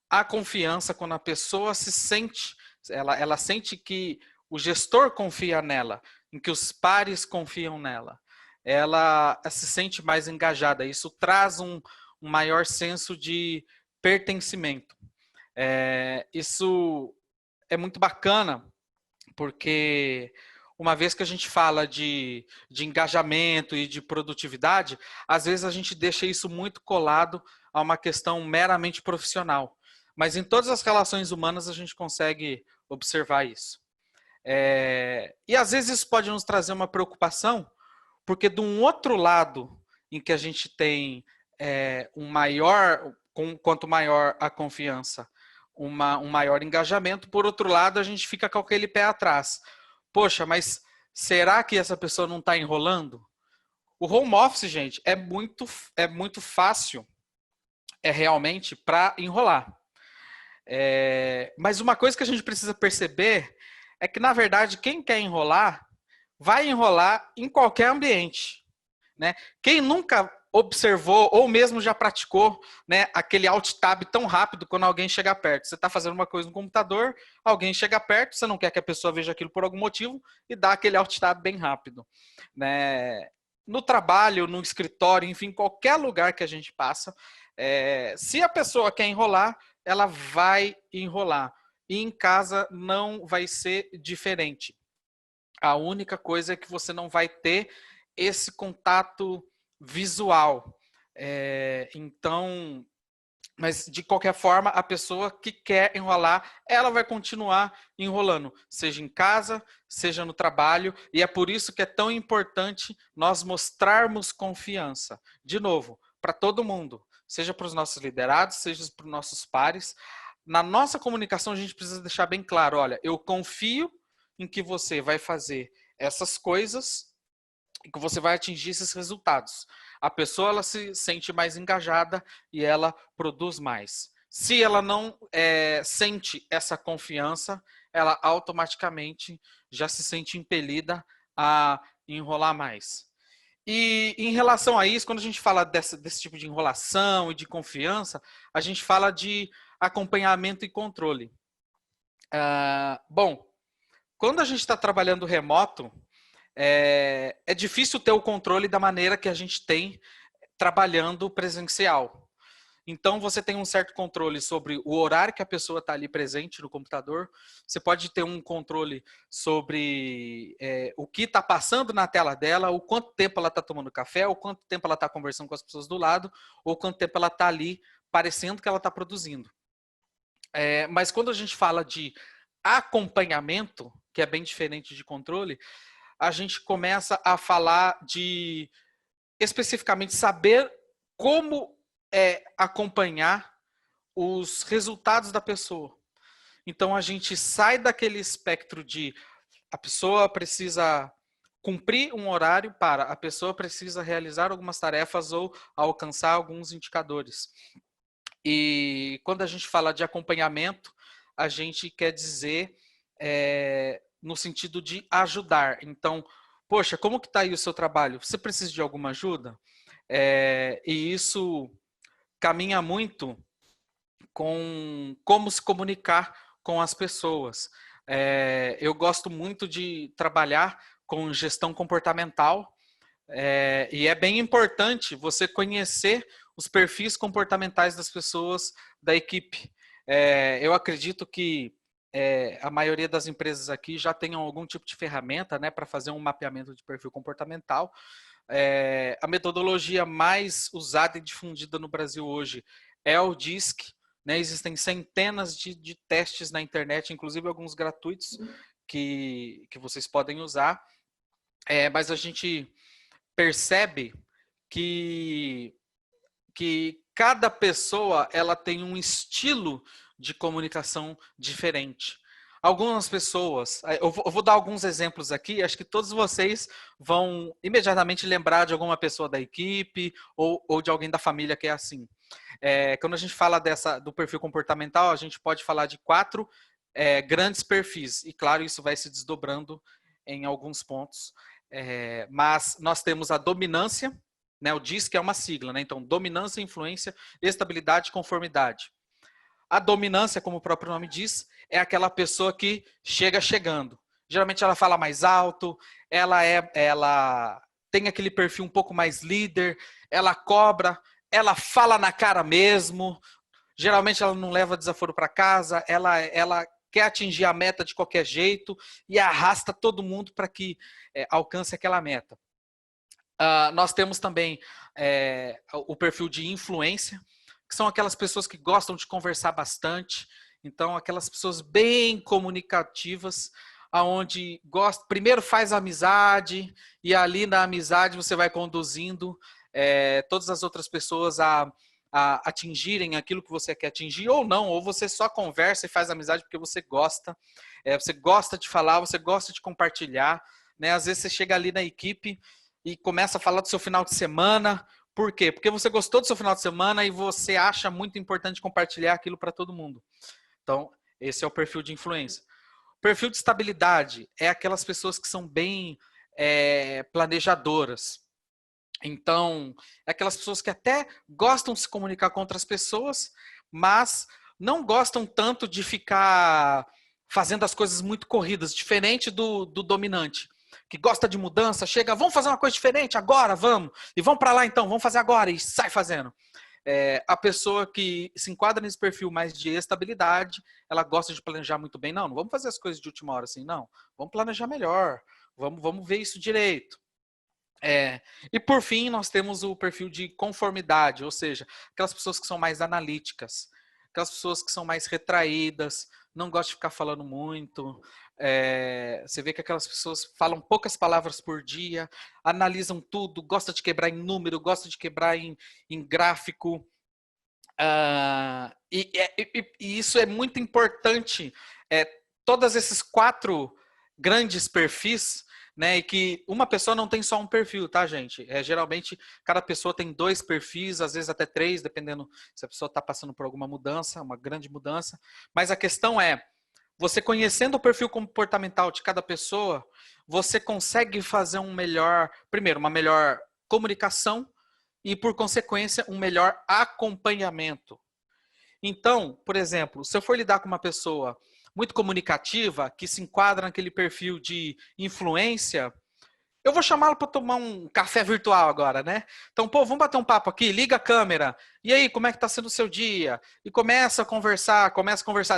a confiança, quando a pessoa se sente, ela sente que o gestor confia nela, em que os pares confiam nela. Ela se sente mais engajada. Isso traz um maior senso de pertencimento. Isso é muito bacana, porque uma vez que a gente fala de engajamento e de produtividade, às vezes a gente deixa isso muito colado a uma questão meramente profissional. Mas em todas as relações humanas a gente consegue observar isso. E às vezes isso pode nos trazer uma preocupação, porque de um outro lado, em que a gente tem quanto maior a confiança, um maior engajamento, por outro lado a gente fica com aquele pé atrás. Poxa, mas será que essa pessoa não está enrolando? O home office, gente, é muito fácil, realmente, para enrolar. Mas uma coisa que a gente precisa perceber é que, na verdade, quem quer enrolar, vai enrolar em qualquer ambiente. Né? Quem nunca observou ou mesmo já praticou, né, aquele Alt Tab tão rápido quando alguém chega perto? Você está fazendo uma coisa no computador, alguém chega perto, você não quer que a pessoa veja aquilo por algum motivo e dá aquele Alt Tab bem rápido. Né? No trabalho, no escritório, enfim, qualquer lugar que a gente passa, se a pessoa quer enrolar, ela vai enrolar. E em casa não vai ser diferente. A única coisa é que você não vai ter esse contato visual. Então, Mas, de qualquer forma, a pessoa que quer enrolar, ela vai continuar enrolando, seja em casa, seja no trabalho, e é por isso que é tão importante nós mostrarmos confiança. De novo, para todo mundo, seja para os nossos liderados, seja para os nossos pares. Na nossa comunicação, a gente precisa deixar bem claro, olha, eu confio em que você vai fazer essas coisas e que você vai atingir esses resultados. A pessoa ela se sente mais engajada e ela produz mais. Se ela não sente essa confiança, ela automaticamente já se sente impelida a enrolar mais. E em relação a isso, quando a gente fala desse tipo de enrolação e de confiança, a gente fala de acompanhamento e controle. Bom, quando a gente está trabalhando remoto, é difícil ter o controle da maneira que a gente tem trabalhando presencial. Então, você tem um certo controle sobre o horário que a pessoa está ali presente no computador. Você pode ter um controle sobre o que está passando na tela dela, o quanto tempo ela está tomando café, o quanto tempo ela está conversando com as pessoas do lado, ou quanto tempo ela está ali parecendo que ela está produzindo. Mas quando a gente fala de acompanhamento, que é bem diferente de controle, a gente começa a falar de especificamente saber como acompanhar os resultados da pessoa. Então a gente sai daquele espectro de a pessoa precisa cumprir um horário para a pessoa precisa realizar algumas tarefas ou alcançar alguns indicadores. E quando a gente fala de acompanhamento, a gente quer dizer no sentido de ajudar. Então, poxa, como que está aí o seu trabalho? Você precisa de alguma ajuda? E isso caminha muito com como se comunicar com as pessoas. Eu gosto muito de trabalhar com gestão comportamental, e é bem importante você conhecer os perfis comportamentais das pessoas da equipe. Eu acredito que a maioria das empresas aqui já tenham algum tipo de ferramenta, né, para fazer um mapeamento de perfil comportamental. A metodologia mais usada e difundida no Brasil hoje é o DISC. Né? Existem centenas de testes na internet, inclusive alguns gratuitos que vocês podem usar. Mas a gente percebe que cada pessoa ela tem um estilo de comunicação diferente. Algumas pessoas, eu vou dar alguns exemplos aqui, acho que todos vocês vão imediatamente lembrar de alguma pessoa da equipe ou de alguém da família que é assim. Quando a gente fala do perfil comportamental, a gente pode falar de 4 grandes perfis, e claro, isso vai se desdobrando em alguns pontos. Mas nós temos a dominância, né, o DISC é uma sigla, né? Então, dominância, influência, estabilidade e conformidade. A dominância, como o próprio nome diz, é aquela pessoa que chega chegando. Geralmente ela fala mais alto, ela tem aquele perfil um pouco mais líder, ela cobra, ela fala na cara mesmo. Geralmente ela não leva desaforo para casa, ela quer atingir a meta de qualquer jeito e arrasta todo mundo para que alcance aquela meta. Nós temos também o perfil de influência, que são aquelas pessoas que gostam de conversar bastante. Então, aquelas pessoas bem comunicativas, aonde primeiro faz amizade, e ali na amizade você vai conduzindo todas as outras pessoas a atingirem aquilo que você quer atingir, ou não, ou você só conversa e faz amizade porque você gosta de falar, você gosta de compartilhar, né? Às vezes você chega ali na equipe e começa a falar do seu final de semana. Por quê? Porque você gostou do seu final de semana e você acha muito importante compartilhar aquilo para todo mundo. Então, esse é o perfil de influência. O perfil de estabilidade é aquelas pessoas que são bem planejadoras. Então, é aquelas pessoas que até gostam de se comunicar com outras pessoas, mas não gostam tanto de ficar fazendo as coisas muito corridas, diferente do dominante, que gosta de mudança, chega, vamos fazer uma coisa diferente agora, vamos, e vamos para lá então, vamos fazer agora, e sai fazendo. A pessoa que se enquadra nesse perfil mais de estabilidade, ela gosta de planejar muito bem. Não vamos fazer as coisas de última hora assim, não. Vamos planejar melhor, vamos ver isso direito. E por fim, nós temos o perfil de conformidade, ou seja, aquelas pessoas que são mais analíticas, aquelas pessoas que são mais retraídas, não gostam de ficar falando muito. Você vê que aquelas pessoas falam poucas palavras por dia, analisam tudo, gosta de quebrar em número, gosta de quebrar em gráfico. E isso é muito importante. Todos esses 4 grandes perfis, né? E que uma pessoa não tem só um perfil, tá, gente? Geralmente, cada pessoa tem 2 perfis, às vezes até 3, dependendo se a pessoa está passando por alguma mudança, uma grande mudança. Mas a questão é, você conhecendo o perfil comportamental de cada pessoa, você consegue fazer primeiro, uma melhor comunicação e, por consequência, um melhor acompanhamento. Então, por exemplo, se eu for lidar com uma pessoa muito comunicativa, que se enquadra naquele perfil de influência, eu vou chamá-lo para tomar um café virtual agora, né? Então, pô, vamos bater um papo aqui, liga a câmera. E aí, como é que está sendo o seu dia? E começa a conversar,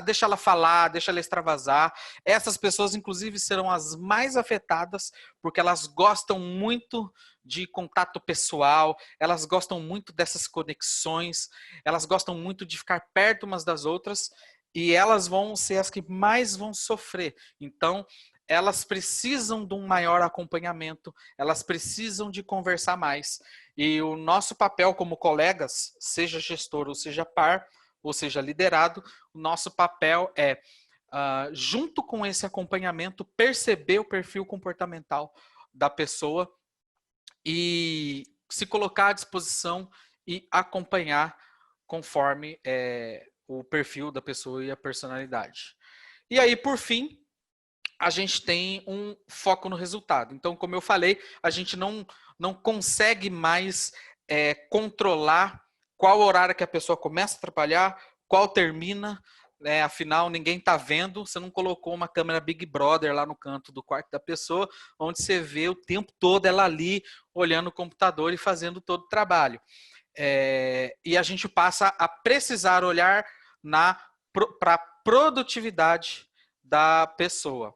deixa ela falar, deixa ela extravasar. Essas pessoas, inclusive, serão as mais afetadas, porque elas gostam muito de contato pessoal, elas gostam muito dessas conexões, elas gostam muito de ficar perto umas das outras, e elas vão ser as que mais vão sofrer. Então, elas precisam de um maior acompanhamento, elas precisam de conversar mais. E o nosso papel como colegas, seja gestor ou seja par, ou seja liderado, o nosso papel é, junto com esse acompanhamento, perceber o perfil comportamental da pessoa e se colocar à disposição e acompanhar conforme o perfil da pessoa e a personalidade. E aí, por fim, a gente tem um foco no resultado. Então, como eu falei, a gente não consegue mais controlar qual horário que a pessoa começa a trabalhar, qual termina, né? Afinal, ninguém está vendo, você não colocou uma câmera Big Brother lá no canto do quarto da pessoa, onde você vê o tempo todo ela ali, olhando o computador e fazendo todo o trabalho. E a gente passa a precisar olhar para a produtividade da pessoa.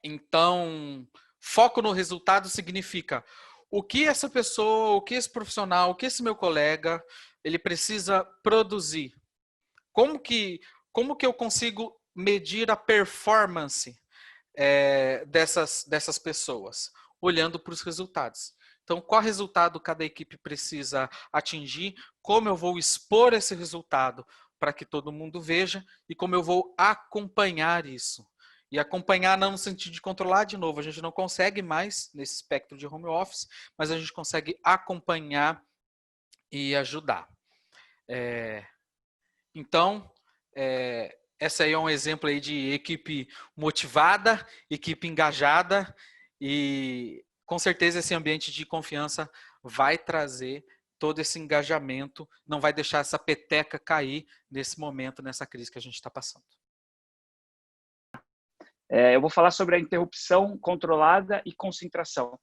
Então, foco no resultado significa o que essa pessoa, o que esse profissional, o que esse meu colega, ele precisa produzir. Como que eu consigo medir a performance dessas pessoas? Olhando para os resultados. Então, qual resultado cada equipe precisa atingir? Como eu vou expor esse resultado para que todo mundo veja e como eu vou acompanhar isso? E acompanhar não no sentido de controlar, de novo, a gente não consegue mais nesse espectro de home office, mas a gente consegue acompanhar e ajudar. Então, essa aí é um exemplo aí de equipe motivada, equipe engajada e com certeza esse ambiente de confiança vai trazer todo esse engajamento, não vai deixar essa peteca cair nesse momento, nessa crise que a gente está passando. Eu vou falar sobre a interrupção controlada e concentração,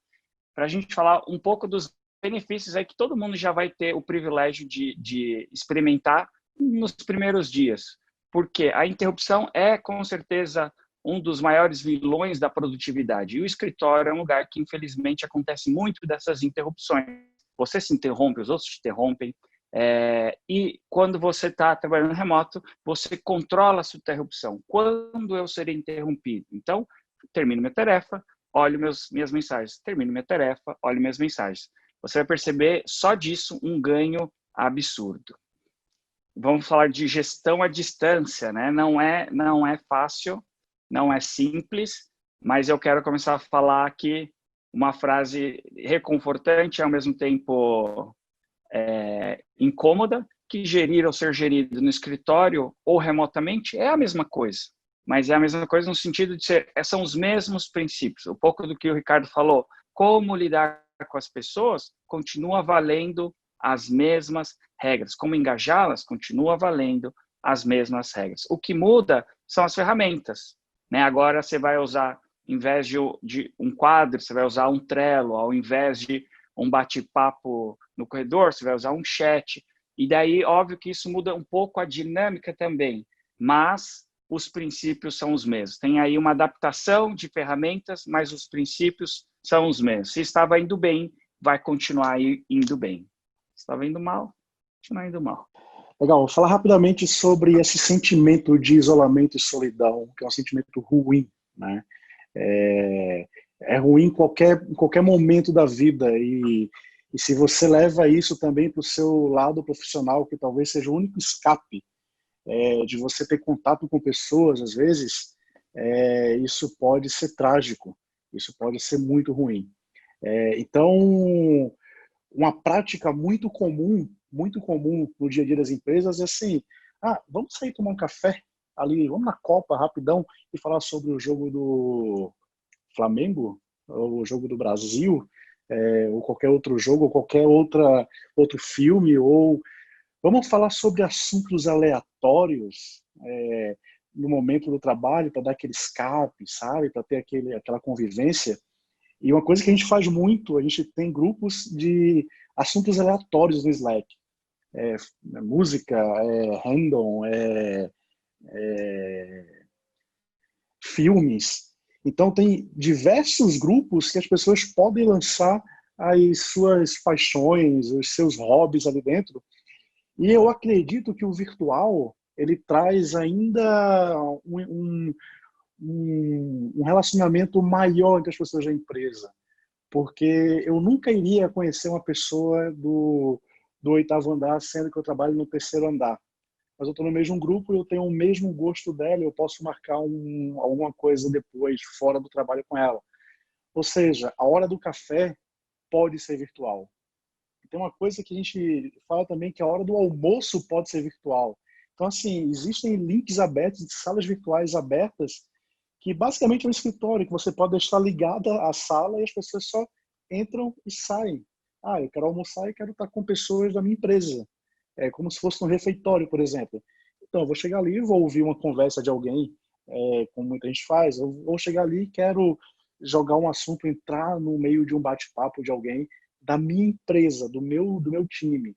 para a gente falar um pouco dos benefícios aí que todo mundo já vai ter o privilégio de experimentar nos primeiros dias. Porque a interrupção é, com certeza, um dos maiores vilões da produtividade. E o escritório é um lugar que, infelizmente, acontece muito dessas interrupções. Você se interrompe, os outros te interrompem. E quando você está trabalhando remoto, você controla a sua interrupção. Quando eu serei interrompido? Então, termino minha tarefa, olho minhas mensagens. Termino minha tarefa, olho minhas mensagens. Você vai perceber só disso um ganho absurdo. Vamos falar de gestão à distância, né? Não é fácil, não é simples, mas eu quero começar a falar aqui uma frase reconfortante, ao mesmo tempo incômoda, que gerir ou ser gerido no escritório ou remotamente é a mesma coisa, mas é a mesma coisa no sentido de são os mesmos princípios. Um pouco do que o Ricardo falou, como lidar com as pessoas, continua valendo as mesmas regras. Como engajá-las, continua valendo as mesmas regras. O que muda são as ferramentas, né? Agora você vai usar, em vez de um quadro, você vai usar um Trello, ao invés de um bate-papo no corredor, você vai usar um chat. E daí, óbvio que isso muda um pouco a dinâmica também, mas os princípios são os mesmos. Tem aí uma adaptação de ferramentas, mas os princípios são os mesmos. Se estava indo bem, vai continuar indo bem. Se estava indo mal, continuar indo mal. Legal, vou falar rapidamente sobre esse sentimento de isolamento e solidão, que é um sentimento ruim, né? É ruim em qualquer momento da vida, e se você leva isso também para o seu lado profissional, que talvez seja o único escape de você ter contato com pessoas, às vezes, isso pode ser trágico, isso pode ser muito ruim. Então, uma prática muito comum no dia a dia das empresas é assim, vamos sair tomar um café ali, vamos na Copa rapidão e falar sobre o jogo do Flamengo, ou o jogo do Brasil, ou qualquer outro jogo, ou qualquer outro filme, ou vamos falar sobre assuntos aleatórios no momento do trabalho, para dar aquele escape, sabe, para ter aquela convivência. E uma coisa que a gente faz muito, a gente tem grupos de assuntos aleatórios no Slack. Música, random, filmes. Então tem diversos grupos que as pessoas podem lançar as suas paixões, os seus hobbies ali dentro. E eu acredito que o virtual, ele traz ainda um relacionamento maior entre as pessoas da empresa. Porque eu nunca iria conhecer uma pessoa do 8º andar, sendo que eu trabalho no 3º andar. Mas eu estou no mesmo grupo e eu tenho o mesmo gosto dela, eu posso marcar alguma coisa depois, fora do trabalho com ela. Ou seja, a hora do café pode ser virtual. Tem uma coisa que a gente fala também, que a hora do almoço pode ser virtual. Então, assim, existem links abertos, de salas virtuais abertas, que basicamente é um escritório, que você pode deixar ligada à sala e as pessoas só entram e saem. Eu quero almoçar e quero estar com pessoas da minha empresa. É como se fosse um refeitório, por exemplo. Então, eu vou chegar ali e vou ouvir uma conversa de alguém, como muita gente faz. Eu vou chegar ali e quero jogar um assunto, entrar no meio de um bate-papo de alguém da minha empresa, do meu time.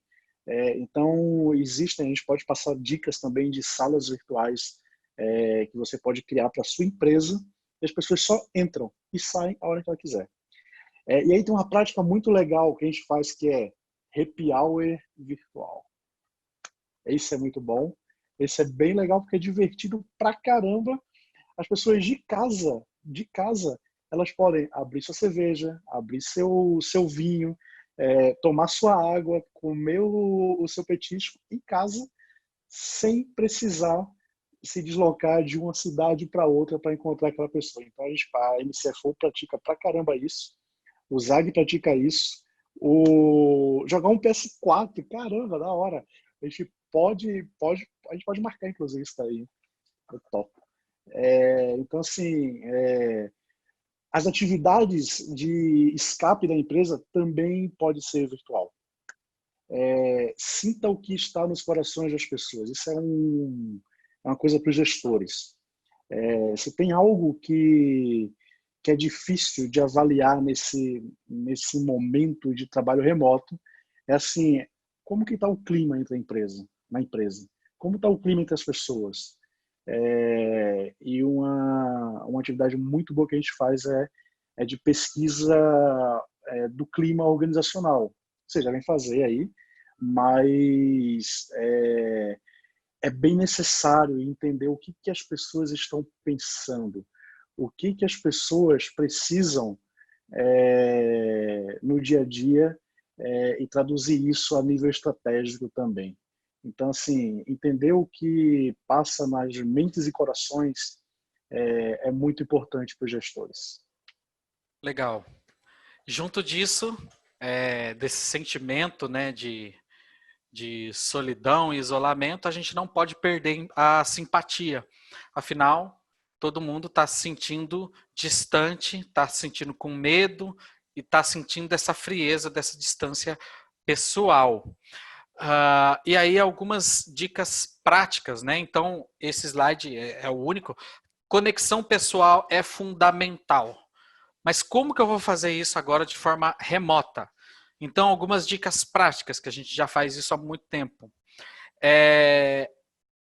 Então, a gente pode passar dicas também de salas virtuais que você pode criar para a sua empresa, e as pessoas só entram e saem a hora que ela quiser. E aí tem uma prática muito legal que a gente faz, que é happy hour virtual. Esse é muito bom. Esse é bem legal porque é divertido pra caramba. As pessoas de casa, elas podem abrir sua cerveja, abrir seu vinho, tomar sua água, comer o seu petisco em casa, sem precisar se deslocar de uma cidade para outra para encontrar aquela pessoa. Então a MCFO pratica pra caramba isso, o ZAG pratica isso, jogar um PS4, caramba, da hora. A gente pode marcar, inclusive, isso daí. Eu topo. Então, assim, as atividades de escape da empresa também pode ser virtual. Sinta o que está nos corações das pessoas. Isso é uma coisa para os gestores. Se tem algo que é difícil de avaliar nesse momento de trabalho remoto, é assim, como que está o clima na empresa? Como está o clima entre as pessoas? E uma atividade muito boa que a gente faz é de pesquisa do clima organizacional. Você já vem fazer aí, mas é bem necessário entender o que as pessoas estão pensando, o que as pessoas precisam no dia a dia, e traduzir isso a nível estratégico também. Então, assim, entender o que passa nas mentes e corações é muito importante para os gestores. Legal. Junto disso, desse sentimento, né, de solidão e isolamento, a gente não pode perder a simpatia. Afinal, todo mundo está se sentindo distante, está se sentindo com medo e está sentindo essa frieza, dessa distância pessoal. E aí algumas dicas práticas, né? Então, esse slide é o único. Conexão pessoal é fundamental. Mas como que eu vou fazer isso agora de forma remota? Então, algumas dicas práticas, que a gente já faz isso há muito tempo.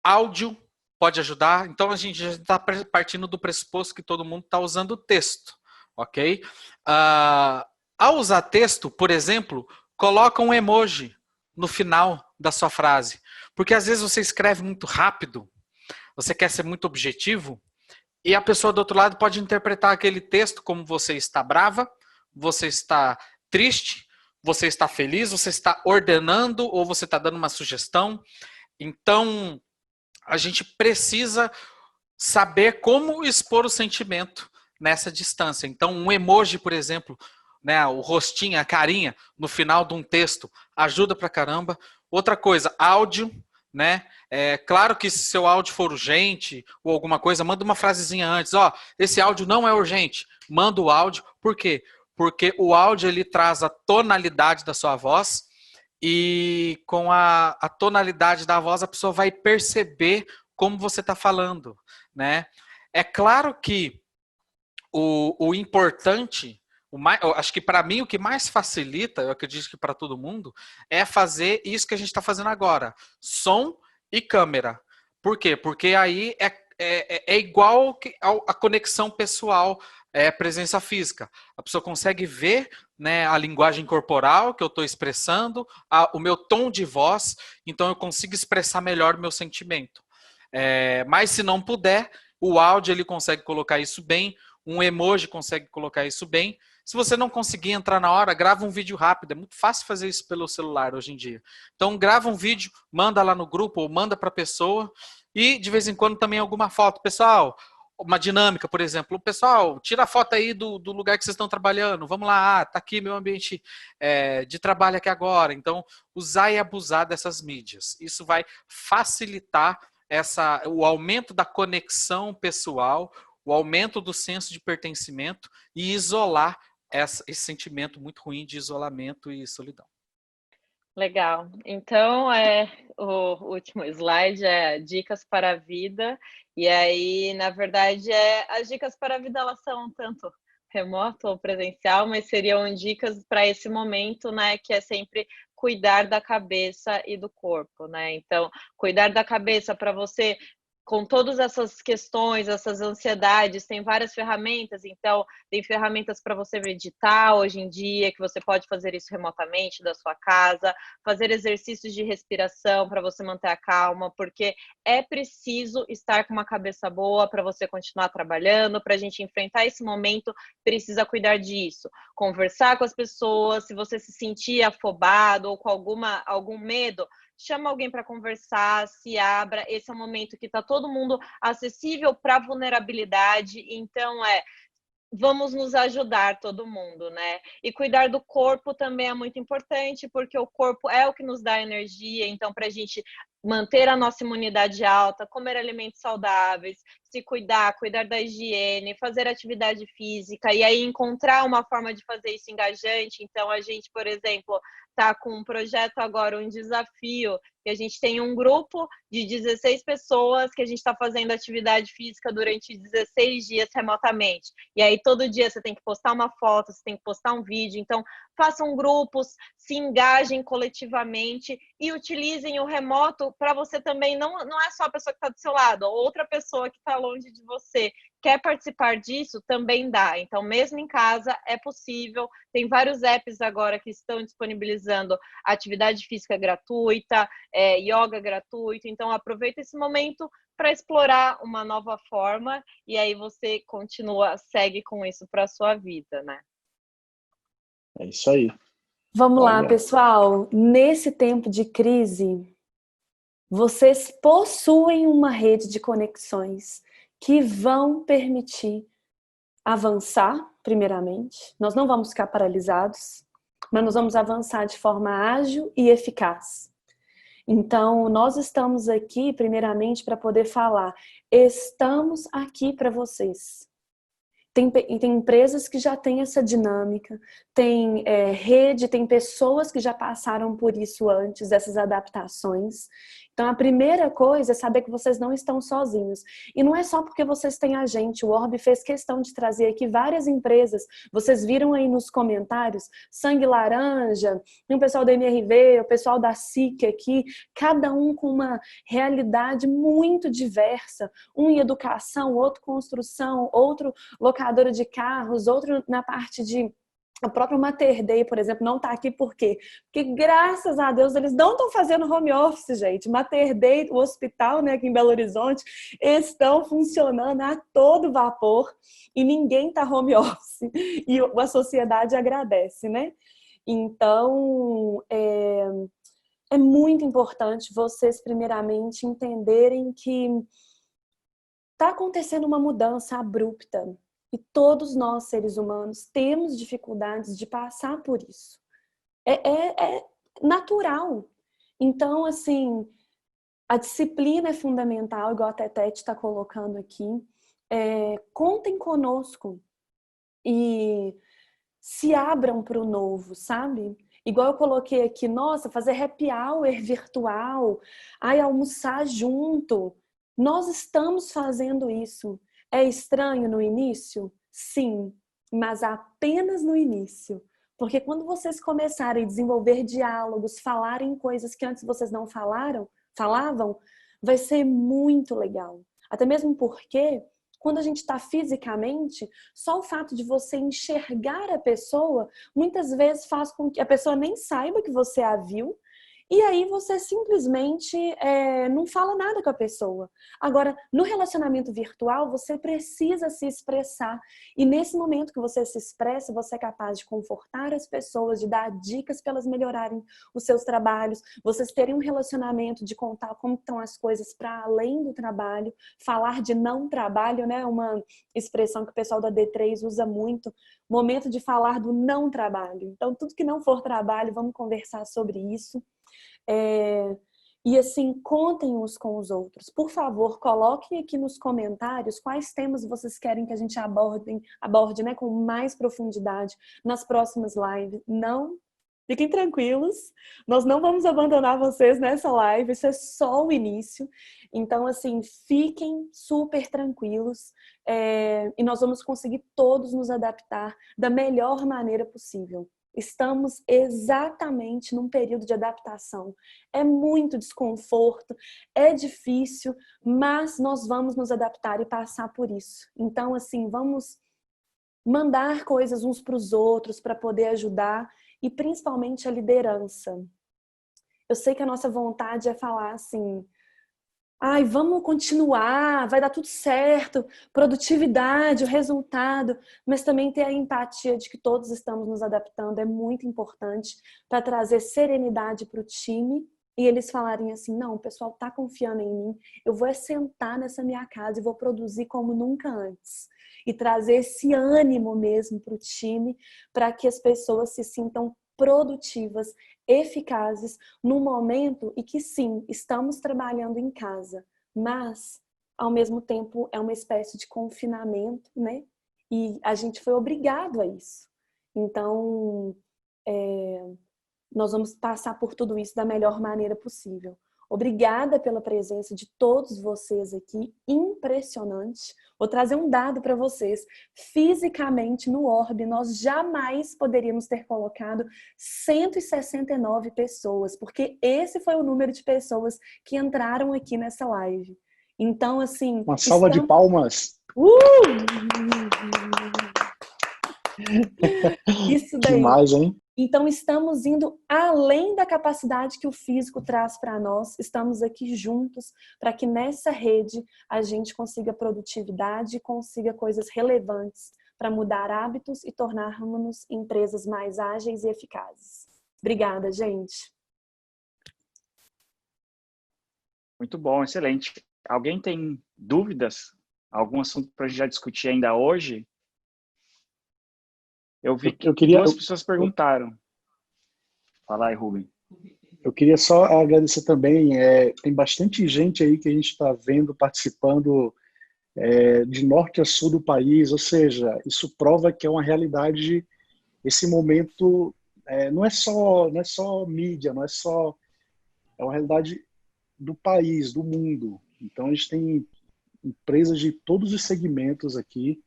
Áudio pode ajudar. Então, a gente já está partindo do pressuposto que todo mundo está usando texto. ok? Ao usar texto, por exemplo, coloca um emoji no final da sua frase. Porque às vezes você escreve muito rápido, você quer ser muito objetivo, e a pessoa do outro lado pode interpretar aquele texto como você está brava, você está triste, você está feliz, você está ordenando ou você está dando uma sugestão. Então, a gente precisa saber como expor o sentimento nessa distância. Então, um emoji, por exemplo, né, o rostinho, a carinha, no final de um texto, ajuda pra caramba. Outra coisa, áudio, né? Claro que se seu áudio for urgente ou alguma coisa, manda uma frasezinha antes. Ó, esse áudio não é urgente. Manda o áudio. Por quê? Porque o áudio ele traz a tonalidade da sua voz e com a tonalidade da voz a pessoa vai perceber como você está falando, né? É claro que o importante, acho que para mim o que mais facilita, eu acredito que para todo mundo, é fazer isso que a gente está fazendo agora, som e câmera. Por quê? Porque aí é igual a conexão pessoal, presença física. A pessoa consegue ver, né, a linguagem corporal que eu estou expressando, o meu tom de voz, então eu consigo expressar melhor o meu sentimento. Mas se não puder, o áudio ele consegue colocar isso bem, um emoji consegue colocar isso bem. Se você não conseguir entrar na hora, grava um vídeo rápido. É muito fácil fazer isso pelo celular hoje em dia. Então grava um vídeo, manda lá no grupo ou manda para a pessoa e de vez em quando também alguma foto. Pessoal, uma dinâmica, por exemplo. Pessoal, tira a foto aí do lugar que vocês estão trabalhando. Vamos lá, tá aqui meu ambiente de trabalho aqui agora. Então, usar e abusar dessas mídias. Isso vai facilitar o aumento da conexão pessoal, o aumento do senso de pertencimento e isolar esse sentimento muito ruim de isolamento e solidão. Legal. Então, o último slide é dicas para a vida. E aí, na verdade, as dicas para a vida, elas são tanto remoto ou presencial, mas seriam dicas para esse momento, né, que é sempre cuidar da cabeça e do corpo, né? Então, cuidar da cabeça para você com todas essas questões, essas ansiedades, tem várias ferramentas, então tem ferramentas para você meditar hoje em dia, que você pode fazer isso remotamente da sua casa, fazer exercícios de respiração para você manter a calma, porque é preciso estar com uma cabeça boa para você continuar trabalhando, para a gente enfrentar esse momento, precisa cuidar disso. Conversar com as pessoas, se você se sentir afobado ou com algum medo, chama alguém para conversar, se abra. Esse é um momento que está todo mundo acessível para vulnerabilidade, então vamos nos ajudar todo mundo, né? E cuidar do corpo também é muito importante, porque o corpo é o que nos dá energia, então para a gente manter a nossa imunidade alta, comer alimentos saudáveis, se cuidar da higiene, fazer atividade física, e aí encontrar uma forma de fazer isso engajante. Então a gente, por exemplo, está com um projeto agora, um desafio, que a gente tem um grupo de 16 pessoas que a gente está fazendo atividade física durante 16 dias remotamente. E aí todo dia você tem que postar uma foto, você tem que postar um vídeo. Então façam grupos, se engajem coletivamente e utilizem o remoto para você também, não é só a pessoa que está do seu lado, outra pessoa que está longe de você. Quer participar disso? Também dá. Então, mesmo em casa, é possível. Tem vários apps agora que estão disponibilizando atividade física gratuita, yoga gratuito. Então, aproveita esse momento para explorar uma nova forma e aí você segue com isso para a sua vida, né? É isso aí. Vamos lá, pessoal. Nesse tempo de crise, vocês possuem uma rede de conexões que vão permitir avançar, primeiramente. Nós não vamos ficar paralisados, mas nós vamos avançar de forma ágil e eficaz. Então, nós estamos aqui, primeiramente, para poder falar. Estamos aqui para vocês. Tem empresas que já têm essa dinâmica, tem rede, tem pessoas que já passaram por isso antes, essas adaptações. Então, a primeira coisa é saber que vocês não estão sozinhos. E não é só porque vocês têm a gente. O Orbe fez questão de trazer aqui várias empresas. Vocês viram aí nos comentários, Sangue Laranja, tem o pessoal da MRV, o pessoal da SIC aqui, cada um com uma realidade muito diversa. Um em educação, outro construção, outro locadora de carros, outro na parte de... O próprio Mater Dei, por exemplo, não está aqui por quê? Porque, graças a Deus, eles não estão fazendo home office, gente. Mater Dei, o hospital, né, aqui em Belo Horizonte, estão funcionando a todo vapor e ninguém está home office. E a sociedade agradece, né? Então, é muito importante vocês, primeiramente, entenderem que está acontecendo uma mudança abrupta. E todos nós, seres humanos, temos dificuldades de passar por isso. É natural. Então, assim, a disciplina é fundamental, igual a Tetete está colocando aqui. Contem conosco e se abram para o novo, sabe? Igual eu coloquei aqui, nossa, fazer happy hour virtual, almoçar junto. Nós estamos fazendo isso. É estranho no início? Sim, mas apenas no início. Porque quando vocês começarem a desenvolver diálogos, falarem coisas que antes vocês não falavam, vai ser muito legal. Até mesmo porque, quando a gente está fisicamente, só o fato de você enxergar a pessoa, muitas vezes faz com que a pessoa nem saiba que você a viu, e aí você simplesmente não fala nada com a pessoa. Agora, no relacionamento virtual, você precisa se expressar. E nesse momento que você se expressa, você é capaz de confortar as pessoas, de dar dicas para elas melhorarem os seus trabalhos, vocês terem um relacionamento, de contar como estão as coisas para além do trabalho, falar de não trabalho, né? Uma expressão que o pessoal da D3 usa muito, momento de falar do não trabalho. Então, tudo que não for trabalho, vamos conversar sobre isso. E assim, contem uns com os outros. Por favor, coloquem aqui nos comentários quais temas vocês querem que a gente aborde, né, com mais profundidade nas próximas lives. Não, fiquem tranquilos, nós não vamos abandonar vocês nessa live, isso é só o início. Então, assim, fiquem super tranquilos e nós vamos conseguir todos nos adaptar da melhor maneira possível. Estamos exatamente num período de adaptação. É muito desconforto, é difícil, mas nós vamos nos adaptar e passar por isso. Então, assim, vamos mandar coisas uns para os outros para poder ajudar e principalmente a liderança. Eu sei que a nossa vontade é falar assim, vamos continuar, vai dar tudo certo, produtividade, o resultado, mas também ter a empatia de que todos estamos nos adaptando é muito importante para trazer serenidade para o time e eles falarem assim, não, o pessoal está confiando em mim, eu vou sentar nessa minha casa e vou produzir como nunca antes. E trazer esse ânimo mesmo para o time, para que as pessoas se sintam produtivas, eficazes, no momento em que sim, estamos trabalhando em casa, mas ao mesmo tempo é uma espécie de confinamento, né? E a gente foi obrigado a isso. Então, nós vamos passar por tudo isso da melhor maneira possível. Obrigada pela presença de todos vocês aqui, impressionante. Vou trazer um dado para vocês. Fisicamente, no Orbe, nós jamais poderíamos ter colocado 169 pessoas, porque esse foi o número de pessoas que entraram aqui nessa live. Então, assim... Uma salva de palmas! Isso daí. Demais, hein? Então, estamos indo além da capacidade que o físico traz para nós. Estamos aqui juntos para que nessa rede a gente consiga produtividade e consiga coisas relevantes para mudar hábitos e tornarmos-nos empresas mais ágeis e eficazes. Obrigada, gente. Muito bom, excelente. Alguém tem dúvidas? Algum assunto para a gente já discutir ainda hoje? Eu vi que duas pessoas perguntaram. Fala aí, Rubem. Eu queria só agradecer também. Tem bastante gente aí que a gente está vendo, participando de norte a sul do país. Ou seja, isso prova que é uma realidade. Esse momento não é só mídia, é uma realidade do país, do mundo. Então, a gente tem empresas de todos os segmentos aqui,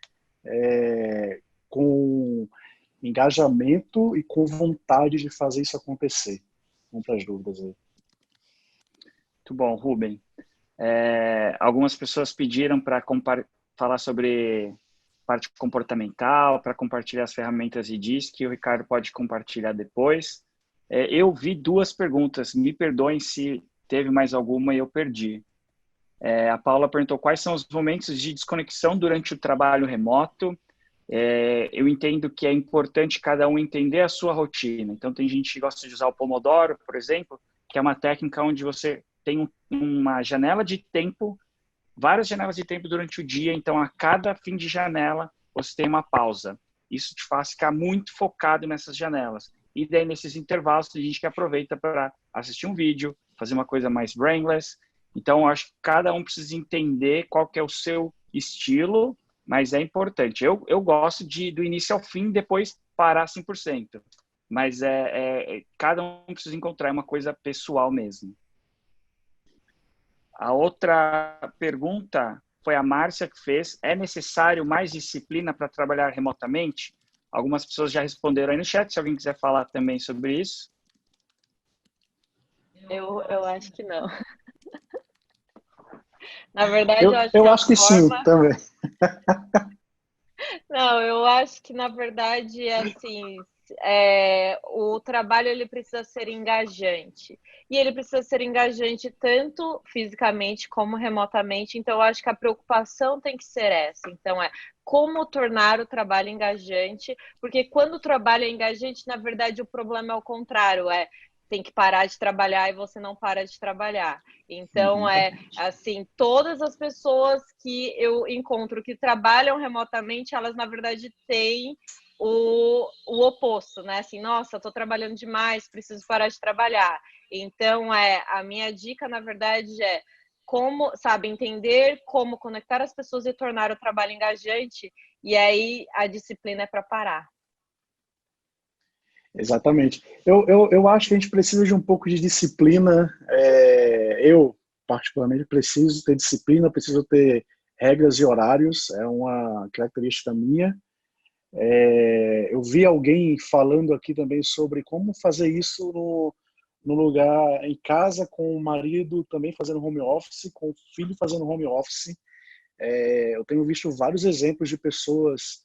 com engajamento e com vontade de fazer isso acontecer. Vamos para as dúvidas aí. Muito bom, Rubem. Algumas pessoas pediram para falar sobre parte comportamental, para compartilhar as ferramentas e diz que o Ricardo pode compartilhar depois. Eu vi 2 perguntas, me perdoem se teve mais alguma e eu perdi. A Paula perguntou quais são os momentos de desconexão durante o trabalho remoto. Eu entendo que é importante cada um entender a sua rotina. Então, tem gente que gosta de usar o Pomodoro, por exemplo, que é uma técnica onde você tem uma janela de tempo, várias janelas de tempo durante o dia. Então, a cada fim de janela, você tem uma pausa. Isso te faz ficar muito focado nessas janelas. E daí, nesses intervalos, tem gente que aproveita para assistir um vídeo, fazer uma coisa mais brainless. Então, eu acho que cada um precisa entender qual que é o seu estilo, mas é importante. Eu gosto do início ao fim, depois parar 100%. Mas cada um precisa encontrar uma coisa pessoal mesmo. A outra pergunta foi a Márcia que fez. É necessário mais disciplina para trabalhar remotamente? Algumas pessoas já responderam aí no chat, se alguém quiser falar também sobre isso. Eu acho que não. Na verdade, eu acho que sim, também. Não, eu acho que, na verdade, assim, o trabalho ele precisa ser engajante. E ele precisa ser engajante tanto fisicamente como remotamente. Então, eu acho que a preocupação tem que ser essa. Então, como tornar o trabalho engajante, porque quando o trabalho é engajante, na verdade, o problema é o contrário, tem que parar de trabalhar e você não para de trabalhar. Então, assim, todas as pessoas que eu encontro que trabalham remotamente, elas, na verdade, têm o oposto, né? Assim, nossa, tô trabalhando demais, preciso parar de trabalhar. Então, a minha dica, na verdade, como, sabe, entender como conectar as pessoas e tornar o trabalho engajante, e aí a disciplina é para parar. Exatamente. Eu acho que a gente precisa de um pouco de disciplina. Eu, particularmente, preciso ter disciplina, preciso ter regras e horários. É uma característica minha. Eu vi alguém falando aqui também sobre como fazer isso no lugar, em casa, com o marido também fazendo home office, com o filho fazendo home office. Eu tenho visto vários exemplos de pessoas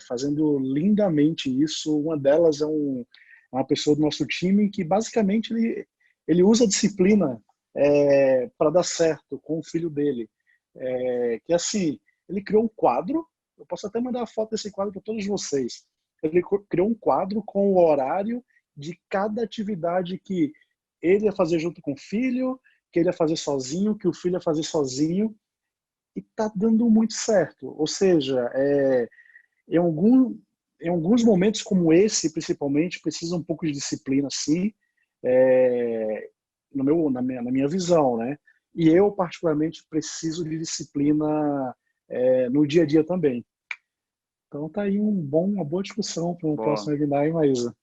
fazendo lindamente isso. Uma delas é uma pessoa do nosso time que basicamente ele usa a disciplina para dar certo com o filho dele. Que assim, ele criou um quadro, eu posso até mandar a foto desse quadro para todos vocês. Ele criou um quadro com o horário de cada atividade que ele ia fazer junto com o filho, que ele ia fazer sozinho, que o filho ia fazer sozinho, e está dando muito certo. Ou seja, em alguns momentos como esse, principalmente, precisa um pouco de disciplina, sim, na minha visão, né? E eu, particularmente, preciso de disciplina no dia a dia também. Então tá aí uma boa discussão para o próximo webinar, hein, Maísa?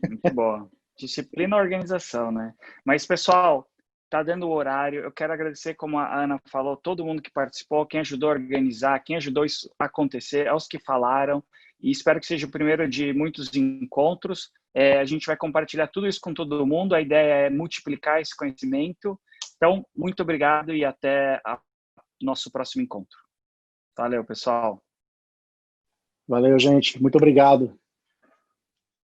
Muito boa. Disciplina e organização, né? Mas, pessoal, tá dando o horário. Eu quero agradecer, como a Ana falou, todo mundo que participou, quem ajudou a organizar, quem ajudou isso a acontecer, aos que falaram. E espero que seja o primeiro de muitos encontros. A gente vai compartilhar tudo isso com todo mundo. A ideia é multiplicar esse conhecimento. Então, muito obrigado e até nosso próximo encontro. Valeu, pessoal. Valeu, gente. Muito obrigado.